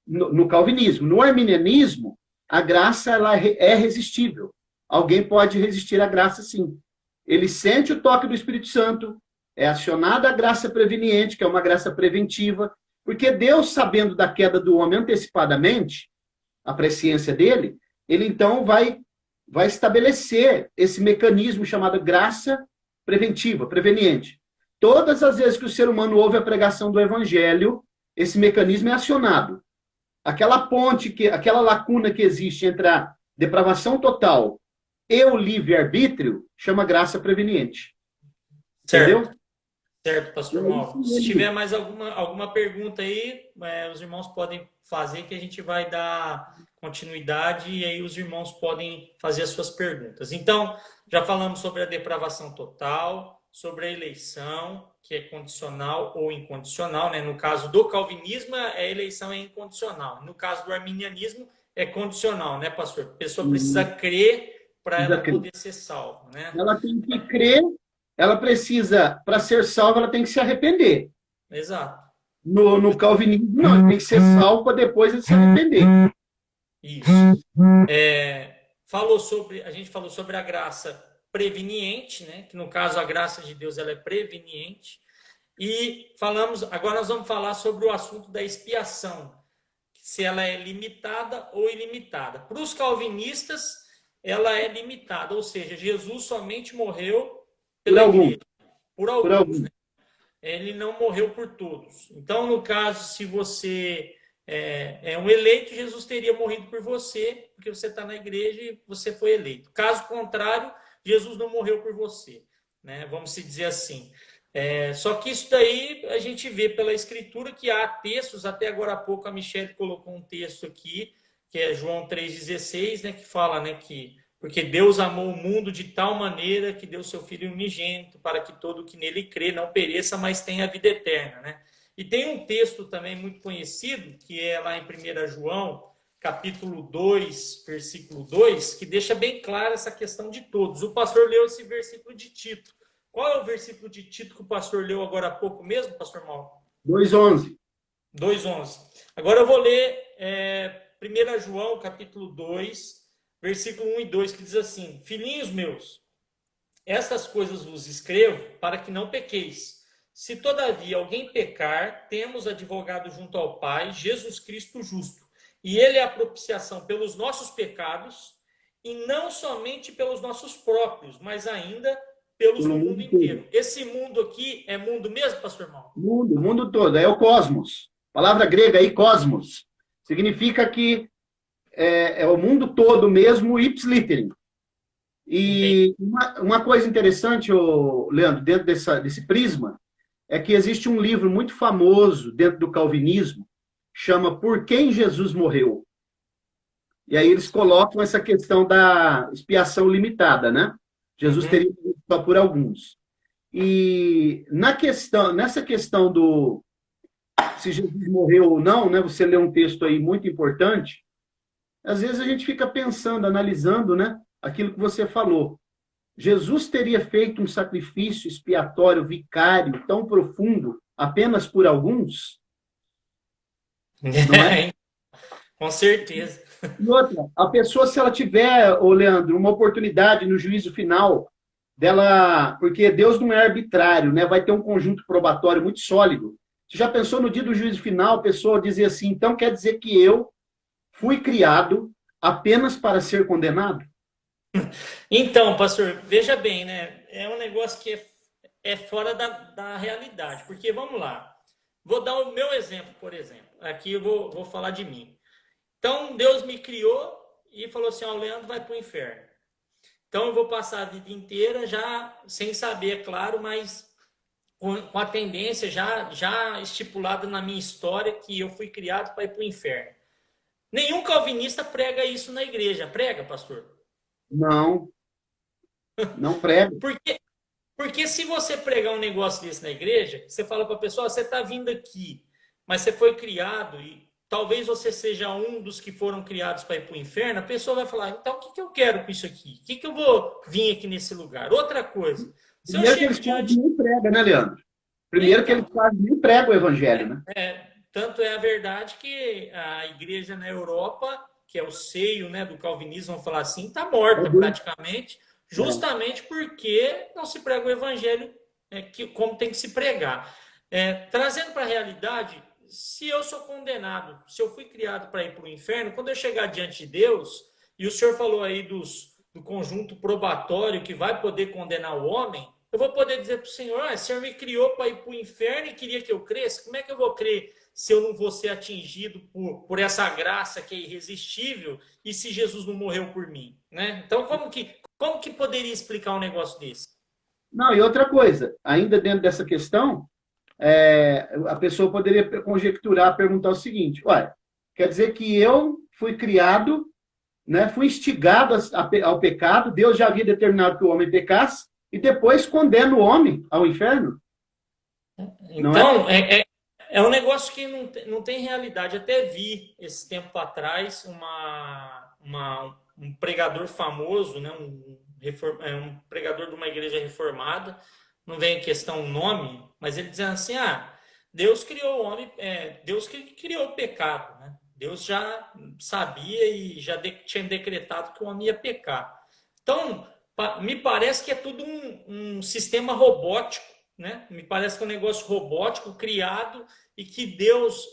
No calvinismo. No arminianismo, a graça ela é resistível. Alguém pode resistir à graça, sim. Ele sente o toque do Espírito Santo, é acionada a graça preveniente, que é uma graça preventiva, porque Deus, sabendo da queda do homem antecipadamente, a presciência dele, ele então vai estabelecer esse mecanismo chamado graça preventiva, preveniente. Todas as vezes que o ser humano ouve a pregação do evangelho, esse mecanismo é acionado. Aquela ponte, aquela lacuna que existe entre a depravação total e o livre-arbítrio, chama graça preveniente. Certo. Entendeu? Certo, pastor Mauro. Se tiver mais alguma pergunta aí, os irmãos podem fazer, que a gente vai dar continuidade e aí os irmãos podem fazer as suas perguntas. Então, já falamos sobre a depravação total, sobre a eleição, que é condicional ou incondicional, né? No caso do calvinismo, a eleição é incondicional. No caso do arminianismo, é condicional, né, pastor? A pessoa precisa crer para ela poder ser salva, né? Ela tem que crer, ela precisa, para ser salva, ela tem que se arrepender. Exato. No calvinismo, não, tem que ser salvo para depois ele se arrepender. Isso. A gente falou sobre a graça preveniente, né? Que no caso a graça de Deus ela é preveniente. E agora nós vamos falar sobre o assunto da expiação, se ela é limitada ou ilimitada. Para os calvinistas, ela é limitada, ou seja, Jesus somente morreu pela igreja, por alguns, né? Ele não morreu por todos. Então, no caso, se você é um eleito, Jesus teria morrido por você, porque você está na igreja e você foi eleito. Caso contrário, Jesus não morreu por você, né? Vamos se dizer assim. Só que isso daí a gente vê pela escritura que há textos, até agora há pouco a Michelle colocou um texto aqui, que é João 3,16, né, que fala, né, que porque Deus amou o mundo de tal maneira que deu seu Filho unigênito para que todo que nele crê não pereça, mas tenha a vida eterna, né? E tem um texto também muito conhecido, que é lá em 1 João, capítulo 2, versículo 2, que deixa bem clara essa questão de todos. O pastor leu esse versículo de Tito. Qual é o versículo de Tito que o pastor leu agora há pouco mesmo, pastor Mauro? 2,11. 2,11. Agora eu vou ler 1 João, capítulo 2, versículo 1 e 2, que diz assim: Filhinhos meus, estas coisas vos escrevo para que não pequeis. Se todavia alguém pecar, temos advogado junto ao Pai, Jesus Cristo justo. E ele é a propiciação pelos nossos pecados, e não somente pelos nossos próprios, mas ainda pelos do mundo inteiro. Esse mundo aqui é mundo mesmo, pastor Mauro? Mundo todo, é o cosmos. A palavra grega aí, cosmos, significa que é o mundo todo mesmo, ipsiliterim. E uma coisa interessante, Leandro, dentro desse prisma, é que existe um livro muito famoso dentro do calvinismo, chama Por Quem Jesus Morreu. E aí eles colocam essa questão da expiação limitada, né? Jesus teria morrido só por alguns. E nessa questão do se Jesus morreu ou não, né? Você lê um texto aí muito importante. Às vezes a gente fica pensando, analisando, né? Aquilo que você falou. Jesus teria feito um sacrifício expiatório, vicário, tão profundo, apenas por alguns? Não é? Com certeza. E outra, a pessoa, se ela tiver, Leandro, uma oportunidade no juízo final dela, porque Deus não é arbitrário, né? Vai ter um conjunto probatório muito sólido. Você já pensou no dia do juízo final, a pessoa dizer assim, então quer dizer que eu fui criado apenas para ser condenado? Então, pastor, veja bem, né? É um negócio que é fora da realidade. Porque, vamos lá, Vou dar o meu exemplo, por exemplo. Aqui eu vou falar de mim. Então, Deus me criou e falou assim, ó, o Leandro vai para o inferno. Então, eu vou passar a vida inteira já, sem saber, é claro, mas com a tendência já estipulada na minha história que eu fui criado para ir para o inferno. Nenhum calvinista prega isso na igreja. Prega, pastor? Não, não prega. Porque, porque se você pregar um negócio desse na igreja, você fala para a pessoa, você está vindo aqui, mas você foi criado e talvez você seja um dos que foram criados para ir para o inferno, a pessoa vai falar, então o que eu quero com isso aqui? O que eu vou vir aqui nesse lugar? Outra coisa, se eu Primeiro que chego eles quase diante... nem pregam, né, Leandro? Primeiro que eles Então, quase nem pregam o evangelho, né? tanto é a verdade que a igreja na Europa, que é o seio, né, do calvinismo, vamos falar assim, está morta praticamente, justamente porque não se prega o evangelho como tem que se pregar. Trazendo para a realidade, se eu sou condenado, se eu fui criado para ir para o inferno, quando eu chegar diante de Deus, e o senhor falou aí do conjunto probatório que vai poder condenar o homem, eu vou poder dizer para o Senhor, o Senhor me criou para ir para o inferno e queria que eu cresça, como é que eu vou crer se eu não vou ser atingido por essa graça que é irresistível e se Jesus não morreu por mim? Né? Então, como que poderia explicar um negócio desse? Não, e outra coisa, ainda dentro dessa questão, a pessoa poderia conjecturar, perguntar o seguinte, olha, quer dizer que eu fui criado, né, fui instigado ao pecado, Deus já havia determinado que o homem pecasse, e depois condena o homem ao inferno? Não é? Então, é um negócio que não tem realidade. Até vi, esse tempo atrás, um pregador famoso, né, um pregador de uma igreja reformada, não vem em questão o nome, mas ele dizendo assim, Deus criou o homem, Deus que criou o pecado, né? Deus já sabia e já tinha decretado que o homem ia pecar. Então, me parece que é tudo um sistema robótico, né? Me parece que é um negócio robótico criado e que Deus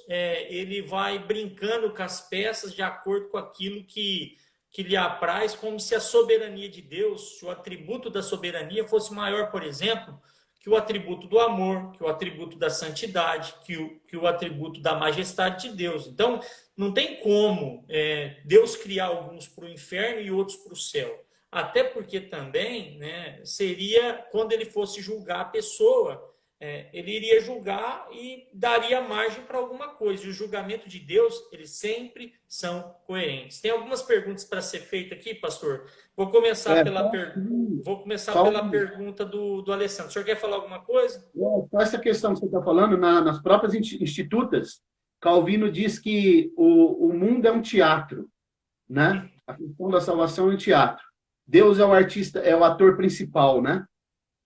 ele vai brincando com as peças de acordo com aquilo que lhe apraz, como se a soberania de Deus, se o atributo da soberania fosse maior, por exemplo, que o atributo do amor, que o atributo da santidade, que o atributo da majestade de Deus. Então, não tem como Deus criar alguns para o inferno e outros para o céu. Até porque também, né, seria quando ele fosse julgar a pessoa, ele iria julgar e daria margem para alguma coisa. E o julgamento de Deus, eles sempre são coerentes. Tem algumas perguntas para ser feitas aqui, pastor. Vou começar pela pergunta do Alessandro. O senhor quer falar alguma coisa? Só essa questão que você está falando, nas próprias institutas, Calvino diz que o mundo é um teatro, né? A questão da salvação é um teatro. Deus é o artista, é o ator principal, né?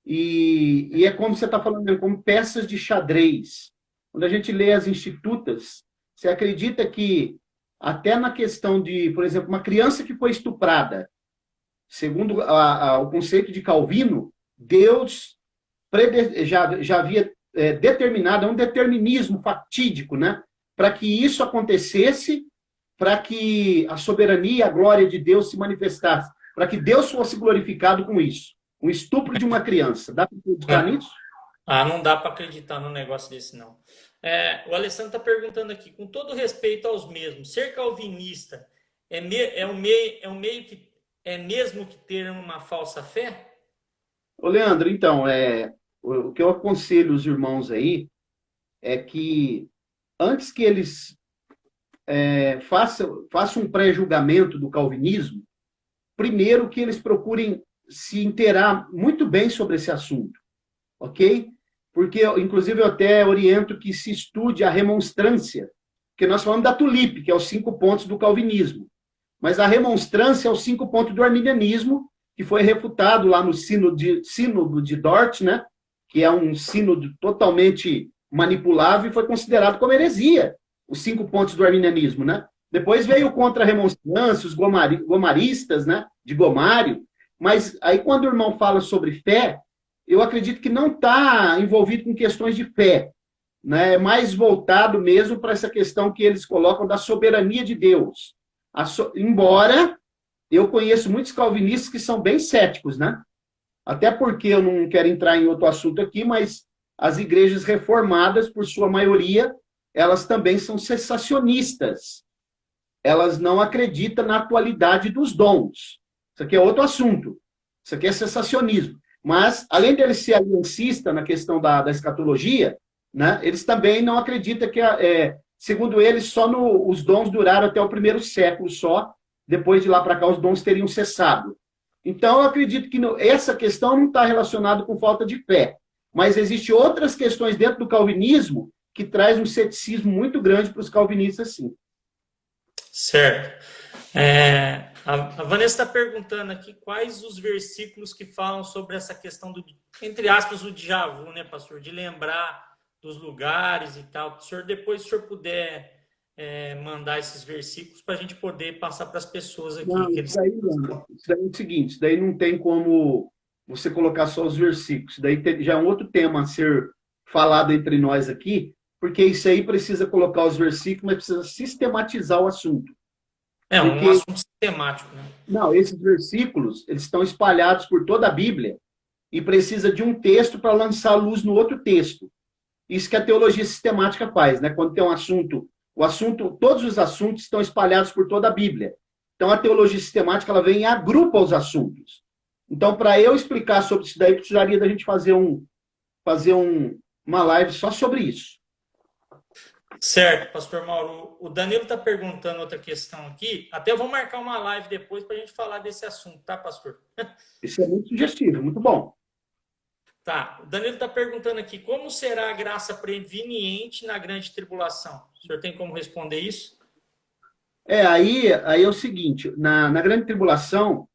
E é como você está falando, como peças de xadrez. Quando a gente lê as institutas, você acredita que até na questão de, por exemplo, uma criança que foi estuprada, segundo o conceito de Calvino, Deus já havia determinado, é um determinismo fatídico, né? Para que isso acontecesse, para que a soberania e a glória de Deus se manifestasse, para que Deus fosse glorificado com isso. Um estupro de uma criança. Dá para acreditar nisso? Não dá para acreditar num negócio desse, não. O Alessandro está perguntando aqui, com todo respeito aos mesmos, ser calvinista é um meio que é mesmo que ter uma falsa fé? Ô, Leandro, então, o que eu aconselho os irmãos aí é que antes que eles façam um pré-julgamento do calvinismo, primeiro que eles procurem se inteirar muito bem sobre esse assunto, ok? Porque, inclusive, eu até oriento que se estude a remonstrância, porque nós falamos da tulipe, que é os 5 pontos do calvinismo, mas a remonstrância é os 5 pontos do arminianismo, que foi refutado lá no sínodo de Dort, né? Que é um sínodo totalmente manipulável e foi considerado como heresia, os 5 pontos do arminianismo, né? Depois veio o contra-remonstrância, os gomaristas, né? De Gomário. Mas aí, quando o irmão fala sobre fé, eu acredito que não está envolvido com questões de fé, né? É mais voltado mesmo para essa questão que eles colocam da soberania de Deus. Embora eu conheço muitos calvinistas que são bem céticos, né? Até porque eu não quero entrar em outro assunto aqui, mas as igrejas reformadas, por sua maioria, elas também são cessacionistas. Elas não acreditam na atualidade dos dons. Isso aqui é outro assunto. Isso aqui é cessacionismo. Mas, além de ele ser aliancista na questão da escatologia, né, eles também não acreditam que, segundo eles, só os dons duraram até o primeiro século só. Depois de lá para cá, os dons teriam cessado. Então, eu acredito que essa questão não está relacionada com falta de fé. Mas existem outras questões dentro do calvinismo que traz um ceticismo muito grande para os calvinistas, sim. Certo. A Vanessa está perguntando aqui quais os versículos que falam sobre essa questão do, entre aspas, o déjà vu, né, pastor? De lembrar dos lugares e tal. Se o senhor puder mandar esses versículos para a gente poder passar para as pessoas aqui. Não, isso daí é o seguinte, isso daí não tem como você colocar só os versículos. Isso daí já é um outro tema a ser falado entre nós aqui, porque isso aí precisa colocar os versículos, mas precisa sistematizar o assunto. Um assunto sistemático, né? Não, esses versículos, eles estão espalhados por toda a Bíblia e precisa de um texto para lançar luz no outro texto. Isso que a teologia sistemática faz, né? Quando tem um assunto, todos os assuntos estão espalhados por toda a Bíblia. Então, a teologia sistemática, ela vem e agrupa os assuntos. Então, para eu explicar sobre isso daí, precisaria da gente fazer uma live só sobre isso. Certo, pastor Mauro. O Danilo está perguntando outra questão aqui. Até eu vou marcar uma live depois para a gente falar desse assunto, tá, pastor? Isso é muito sugestivo, muito bom. Tá, o Danilo está perguntando aqui, como será a graça preveniente na grande tribulação? O senhor tem como responder isso? Aí é o seguinte, na grande tribulação,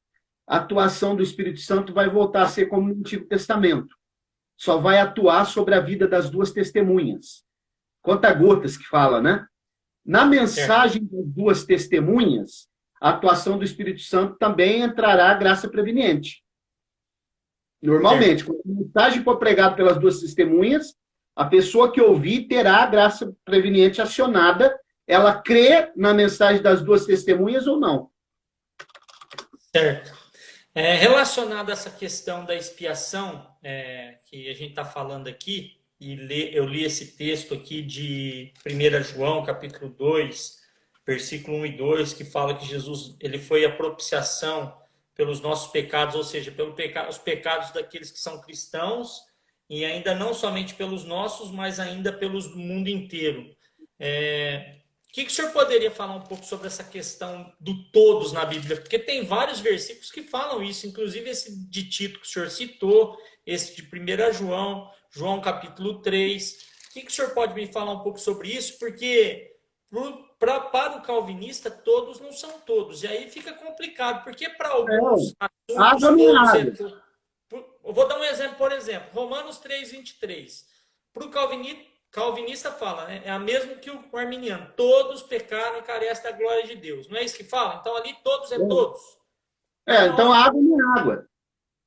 a atuação do Espírito Santo vai voltar a ser como no Antigo Testamento. Só vai atuar sobre a vida das duas testemunhas. Conta-gotas que fala, né? Na mensagem das duas testemunhas, a atuação do Espírito Santo também entrará a graça preveniente. Normalmente, quando a mensagem for pregada pelas duas testemunhas, a pessoa que ouvir terá a graça preveniente acionada, ela crê na mensagem das duas testemunhas ou não. Certo. Relacionado a essa questão da expiação, que a gente está falando aqui, eu li esse texto aqui de 1 João, capítulo 2, versículo 1 e 2, que fala que Jesus ele foi a propiciação pelos nossos pecados, ou seja, os pecados daqueles que são cristãos, e ainda não somente pelos nossos, mas ainda pelo mundo inteiro. O que o senhor poderia falar um pouco sobre essa questão do todos na Bíblia? Porque tem vários versículos que falam isso, inclusive esse de Tito que o senhor citou, esse de 1 João, João capítulo 3. O que o senhor pode me falar um pouco sobre isso? Porque para o calvinista, todos não são todos. E aí fica complicado, porque para alguns assuntos, eu vou dar um exemplo, por exemplo, Romanos 3, 23. Para o calvinista fala, né? É a mesma que o arminiano. Todos pecaram e carecem da glória de Deus. Não é isso que fala? Então ali todos é todos. Então água não é água.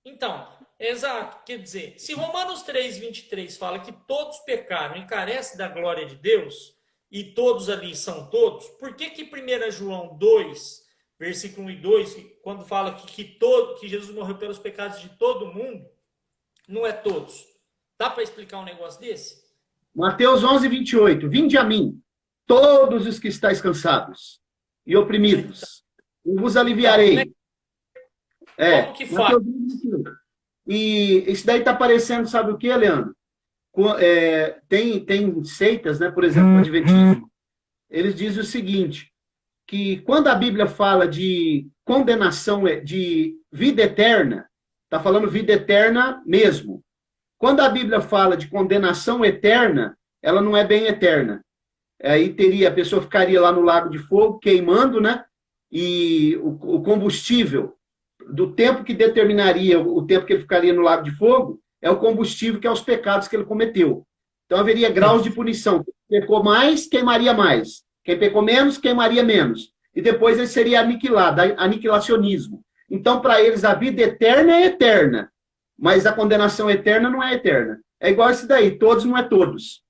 Então, exato. Quer dizer, se Romanos 3, 23 fala que todos pecaram e carecem da glória de Deus, e todos ali são todos, por que 1 João 2, versículo 1 e 2, quando fala que Jesus morreu pelos pecados de todo mundo, não é todos? Dá para explicar um negócio desse? Mateus 11, 28. Vinde a mim, todos os que estáis cansados e oprimidos, e vos aliviarei. Como que fala? E isso daí está parecendo, sabe o que, Leandro? Tem seitas, né? Por exemplo, o Adventismo. Eles dizem o seguinte, que quando a Bíblia fala de condenação, de vida eterna, está falando vida eterna mesmo. Quando a Bíblia fala de condenação eterna, ela não é bem eterna. Aí a pessoa ficaria lá no lago de fogo, queimando, né? E o combustível do tempo que determinaria o tempo que ele ficaria no lago de fogo é o combustível que é os pecados que ele cometeu. Então haveria graus de punição. Quem pecou mais, queimaria mais. Quem pecou menos, queimaria menos. E depois ele seria aniquilado, aniquilacionismo. Então, para eles, a vida eterna é eterna. Mas a condenação eterna não é eterna. É igual esse daí, todos não é todos.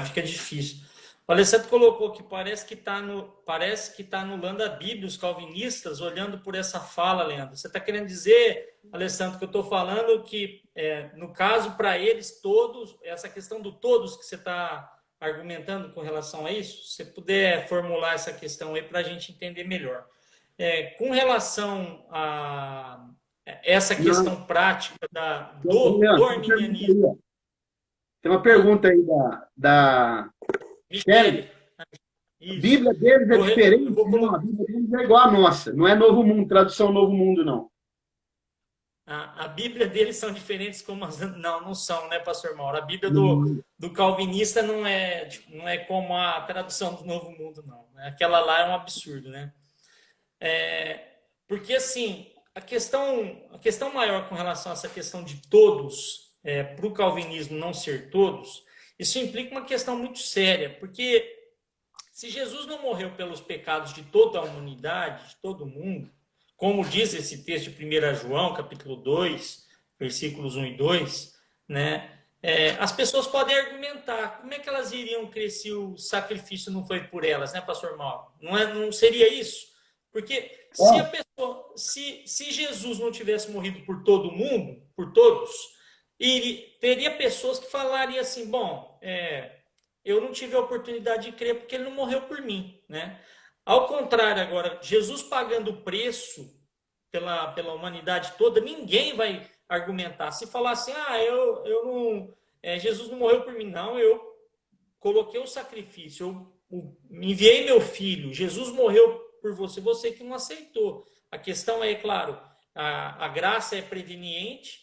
Fica difícil. O Alessandro colocou que parece que tá anulando a Bíblia, os calvinistas, olhando por essa fala, Leandro. Você está querendo dizer, Alessandro, que eu estou falando que, no caso, para eles todos, essa questão do todos que você está argumentando com relação a isso, se você puder formular essa questão aí para a gente entender melhor. Com relação a essa Não, questão prática do Leandro, arminianismo, tem uma pergunta aí da Shelley. Michele, A isso. Bíblia deles é Eu diferente? vou Não, a colocar. Bíblia deles é igual à nossa. Não é Novo Mundo, tradução Novo Mundo, não. A Bíblia deles são diferentes como as... Não, não são, né, pastor Mauro? A Bíblia Hum. do calvinista não é como a tradução do Novo Mundo, não. Aquela lá é um absurdo, né? Porque, assim, a questão maior com relação a essa questão de todos, para o calvinismo não ser todos, isso implica uma questão muito séria, porque se Jesus não morreu pelos pecados de toda a humanidade, de todo mundo, como diz esse texto de 1 João, capítulo 2, versículos 1 e 2, né? As pessoas podem argumentar como é que elas iriam crer se o sacrifício não foi por elas, né, pastor Mauro? Não seria isso? Porque se a Ó, pessoa, se Jesus não tivesse morrido por todo mundo, por todos, teria pessoas que falariam assim, bom, eu não tive a oportunidade de crer porque ele não morreu por mim, né? Ao contrário, agora, Jesus pagando o preço pela humanidade toda, ninguém vai argumentar. Se falar assim, eu não, Jesus não morreu por mim, não, eu coloquei o sacrifício, eu enviei meu filho, Jesus morreu por você, você que não aceitou. A questão é, claro, a graça é preveniente,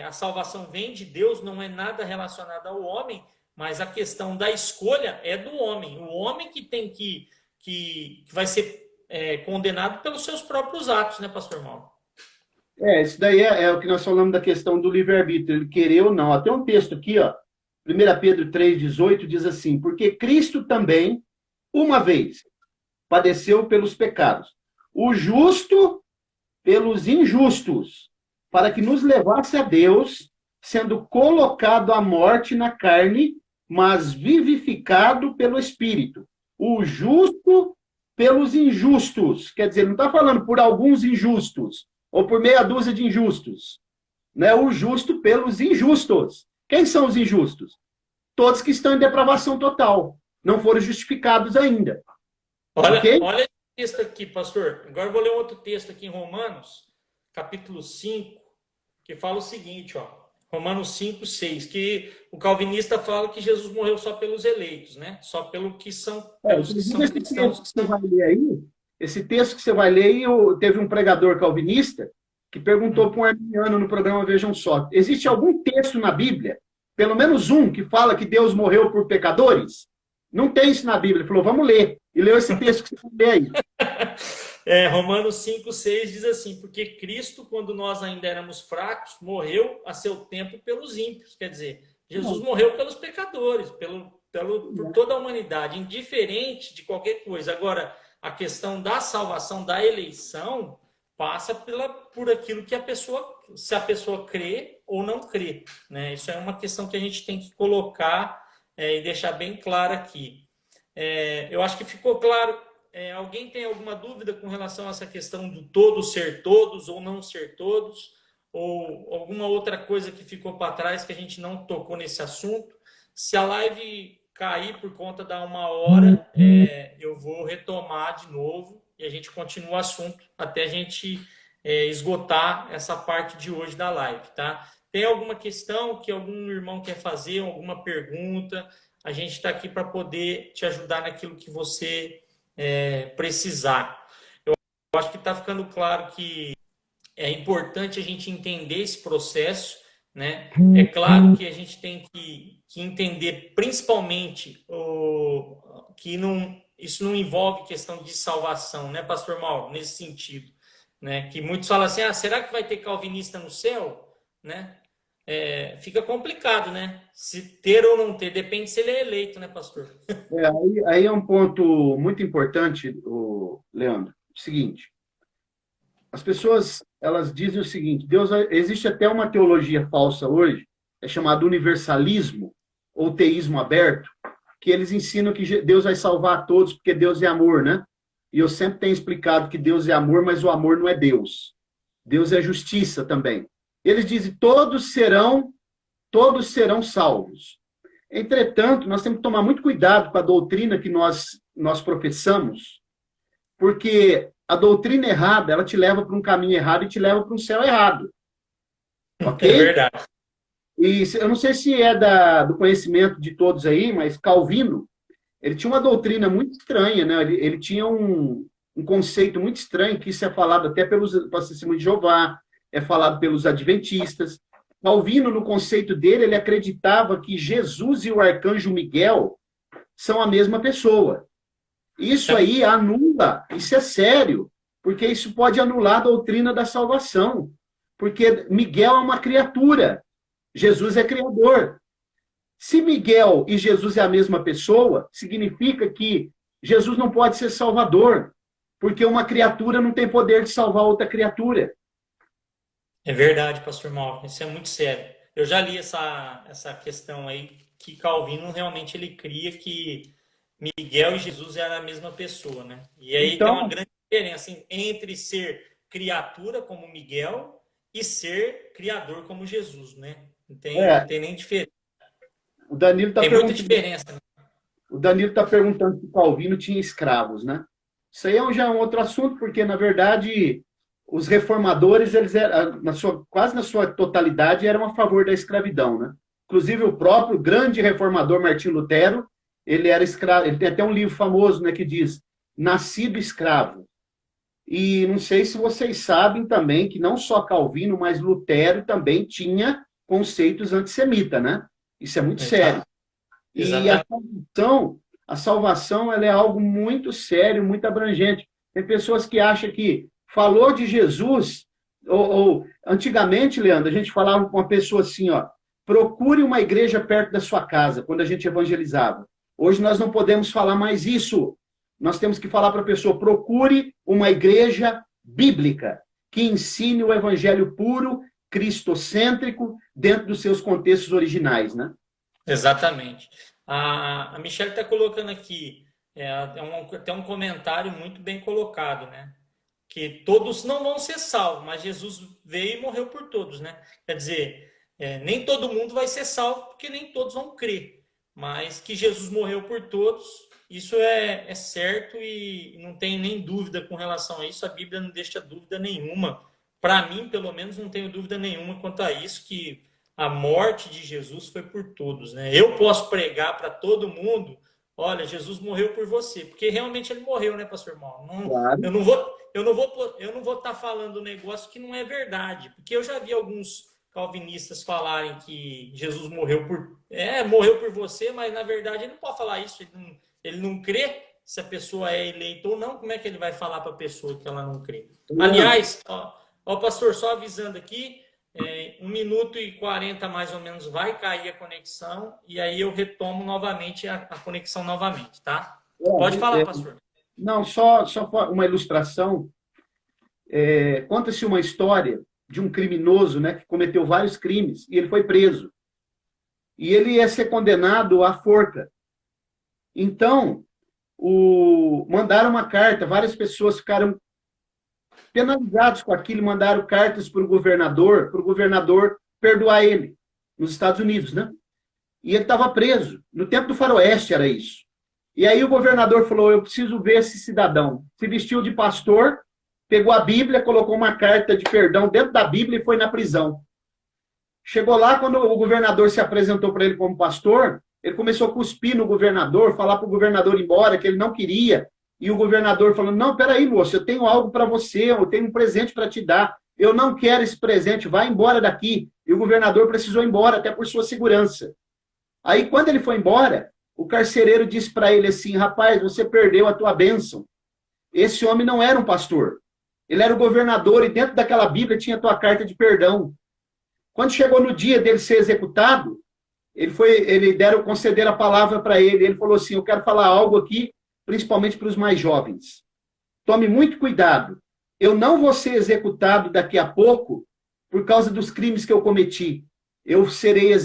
a salvação vem de Deus, não é nada relacionado ao homem, mas a questão da escolha é do homem. O homem que tem que vai ser condenado pelos seus próprios atos, né, pastor Mauro? isso daí é o que nós falamos da questão do livre-arbítrio, ele querer ou não. Até um texto aqui, ó, 1 Pedro 3,18, diz assim: porque Cristo também, uma vez, padeceu pelos pecados, o justo pelos injustos, para que nos levasse a Deus, sendo colocado à morte na carne, mas vivificado pelo Espírito. O justo pelos injustos. Quer dizer, não está falando por alguns injustos, ou por meia dúzia de injustos. Né? O justo pelos injustos. Quem são os injustos? Todos que estão em depravação total. Não foram justificados ainda. Olha, Ok? olha esse texto aqui, pastor. Agora eu vou ler um outro texto aqui em Romanos, capítulo 5, que fala o seguinte, ó. Romanos 5, 6, que o calvinista fala que Jesus morreu só pelos eleitos, né? Só pelos que Inclusive, são esse cristãos. texto que você vai ler aí, esse texto que você vai ler aí, teve um pregador calvinista que perguntou para um arminiano no programa Vejam Só: existe algum texto na Bíblia, pelo menos um, que fala que Deus morreu por pecadores? Não tem isso na Bíblia. Ele falou, vamos ler. E leu esse texto que você vai ler aí. Romanos 5, 6 diz assim, porque Cristo, quando nós ainda éramos fracos, morreu a seu tempo pelos ímpios. Quer dizer, Jesus morreu pelos pecadores, por toda a humanidade, indiferente de qualquer coisa. Agora, a questão da salvação, da eleição, passa por aquilo que se a pessoa crê ou não crê. Né? Isso é uma questão que a gente tem que colocar e deixar bem claro aqui. Eu acho que ficou claro. Alguém tem alguma dúvida com relação a essa questão do todos ser todos ou não ser todos? Ou alguma outra coisa que ficou para trás que a gente não tocou nesse assunto? Se a live cair por conta da 1 hora, eu vou retomar de novo e a gente continua o assunto até a gente esgotar essa parte de hoje da live, tá? Tem alguma questão que algum irmão quer fazer, alguma pergunta? A gente está aqui para poder te ajudar naquilo que você precisar. Eu acho que está ficando claro que é importante a gente entender esse processo, né? É claro que a gente tem que entender principalmente que isso não envolve questão de salvação, né, pastor Mauro? Nesse sentido, né? Que muitos falam assim, será que vai ter calvinista no céu? Né? Fica complicado, né? Se ter ou não ter, depende se ele é eleito, né, pastor? Aí é um ponto muito importante, Leandro. O seguinte, as pessoas, elas dizem o seguinte: Deus, existe até uma teologia falsa hoje, é chamada universalismo ou teísmo aberto, que eles ensinam que Deus vai salvar a todos porque Deus é amor, né? E eu sempre tenho explicado que Deus é amor, mas o amor não é Deus. Deus é justiça também. Eles dizem, todos serão salvos. Entretanto, nós temos que tomar muito cuidado com a doutrina que nós professamos, porque a doutrina errada, ela te leva para um caminho errado e te leva para um céu errado. Ok? É verdade. E eu não sei se é do conhecimento de todos aí, mas Calvino, ele tinha uma doutrina muito estranha, né? Ele tinha um conceito muito estranho, que isso é falado até pelos Testemunhos de Jeová, é falado pelos adventistas. Calvino, no conceito dele, ele acreditava que Jesus e o arcanjo Miguel são a mesma pessoa. Isso aí anula, isso é sério, porque isso pode anular a doutrina da salvação. Porque Miguel é uma criatura, Jesus é criador. Se Miguel e Jesus é a mesma pessoa, significa que Jesus não pode ser salvador, porque uma criatura não tem poder de salvar outra criatura. É verdade, pastor Mauro. Isso é muito sério. Eu já li essa questão aí, que Calvino realmente ele cria que Miguel e Jesus eram a mesma pessoa, né? E aí tem uma grande diferença entre ser criatura como Miguel e ser criador como Jesus, né? Não tem nem diferença. O Danilo tá tem muita diferença, né? O Danilo está perguntando se Calvino tinha escravos, né? Isso aí já é um outro assunto, porque, na verdade, os reformadores, eles eram, quase na sua totalidade, eram a favor da escravidão, né? Inclusive, o próprio grande reformador Martim Lutero, ele era escravo. Ele tem até um livro famoso, né, que diz Nascido Escravo. E não sei se vocês sabem também que não só Calvino, mas Lutero também tinha conceitos antissemitas, né? Isso é muito sério. E a salvação ela é algo muito sério, muito abrangente. Tem pessoas que acham que falou de Jesus, ou antigamente, Leandro, a gente falava com uma pessoa assim, ó, procure uma igreja perto da sua casa, quando a gente evangelizava. Hoje nós não podemos falar mais isso. Nós temos que falar para a pessoa, procure uma igreja bíblica, que ensine o evangelho puro, cristocêntrico, dentro dos seus contextos originais, né? Exatamente. A Michelle está colocando aqui, tem um comentário muito bem colocado, né? Que todos não vão ser salvos, mas Jesus veio e morreu por todos, né? Quer dizer, nem todo mundo vai ser salvo, porque nem todos vão crer. Mas que Jesus morreu por todos, isso é certo e não tem nem dúvida com relação a isso. A Bíblia não deixa dúvida nenhuma. Para mim, pelo menos, não tenho dúvida nenhuma quanto a isso, que a morte de Jesus foi por todos, né? Eu posso pregar para todo mundo, olha, Jesus morreu por você, porque realmente ele morreu, né, pastor Mauro? Claro. Eu não vou estar falando um negócio que não é verdade, porque eu já vi alguns calvinistas falarem que Jesus morreu por você, mas na verdade ele não pode falar isso, ele não crê se a pessoa é eleita ou não. Como é que ele vai falar para a pessoa que ela não crê? Aliás, pastor, só avisando aqui, 1 minuto e 40 mais ou menos vai cair a conexão e aí eu retomo novamente a conexão novamente, tá? Pode falar, pastor. Não, só uma ilustração. Conta-se uma história de um criminoso, né, que cometeu vários crimes e ele foi preso. E ele ia ser condenado à forca. Então, mandaram uma carta, várias pessoas ficaram penalizados com aquilo, mandaram cartas para o governador perdoar ele, nos Estados Unidos, né? E ele estava preso. No tempo do faroeste era isso. E aí o governador falou, eu preciso ver esse cidadão. Se vestiu de pastor, pegou a Bíblia, colocou uma carta de perdão dentro da Bíblia e foi na prisão. Chegou lá, quando o governador se apresentou para ele como pastor, ele começou a cuspir no governador, falar para o governador ir embora, que ele não queria. E o governador falou, não, peraí, moço, eu tenho algo para você, eu tenho um presente para te dar. Eu não quero esse presente, vai embora daqui. E o governador precisou ir embora, até por sua segurança. Aí, quando ele foi embora, o carcereiro disse para ele assim, rapaz, você perdeu a tua bênção. Esse homem não era um pastor. Ele era o governador e dentro daquela Bíblia tinha a tua carta de perdão. Quando chegou no dia dele ser executado, concederam a palavra para ele. Ele falou assim, eu quero falar algo aqui, principalmente para os mais jovens. Tome muito cuidado. Eu não vou ser executado daqui a pouco por causa dos crimes que eu cometi. Eu serei executado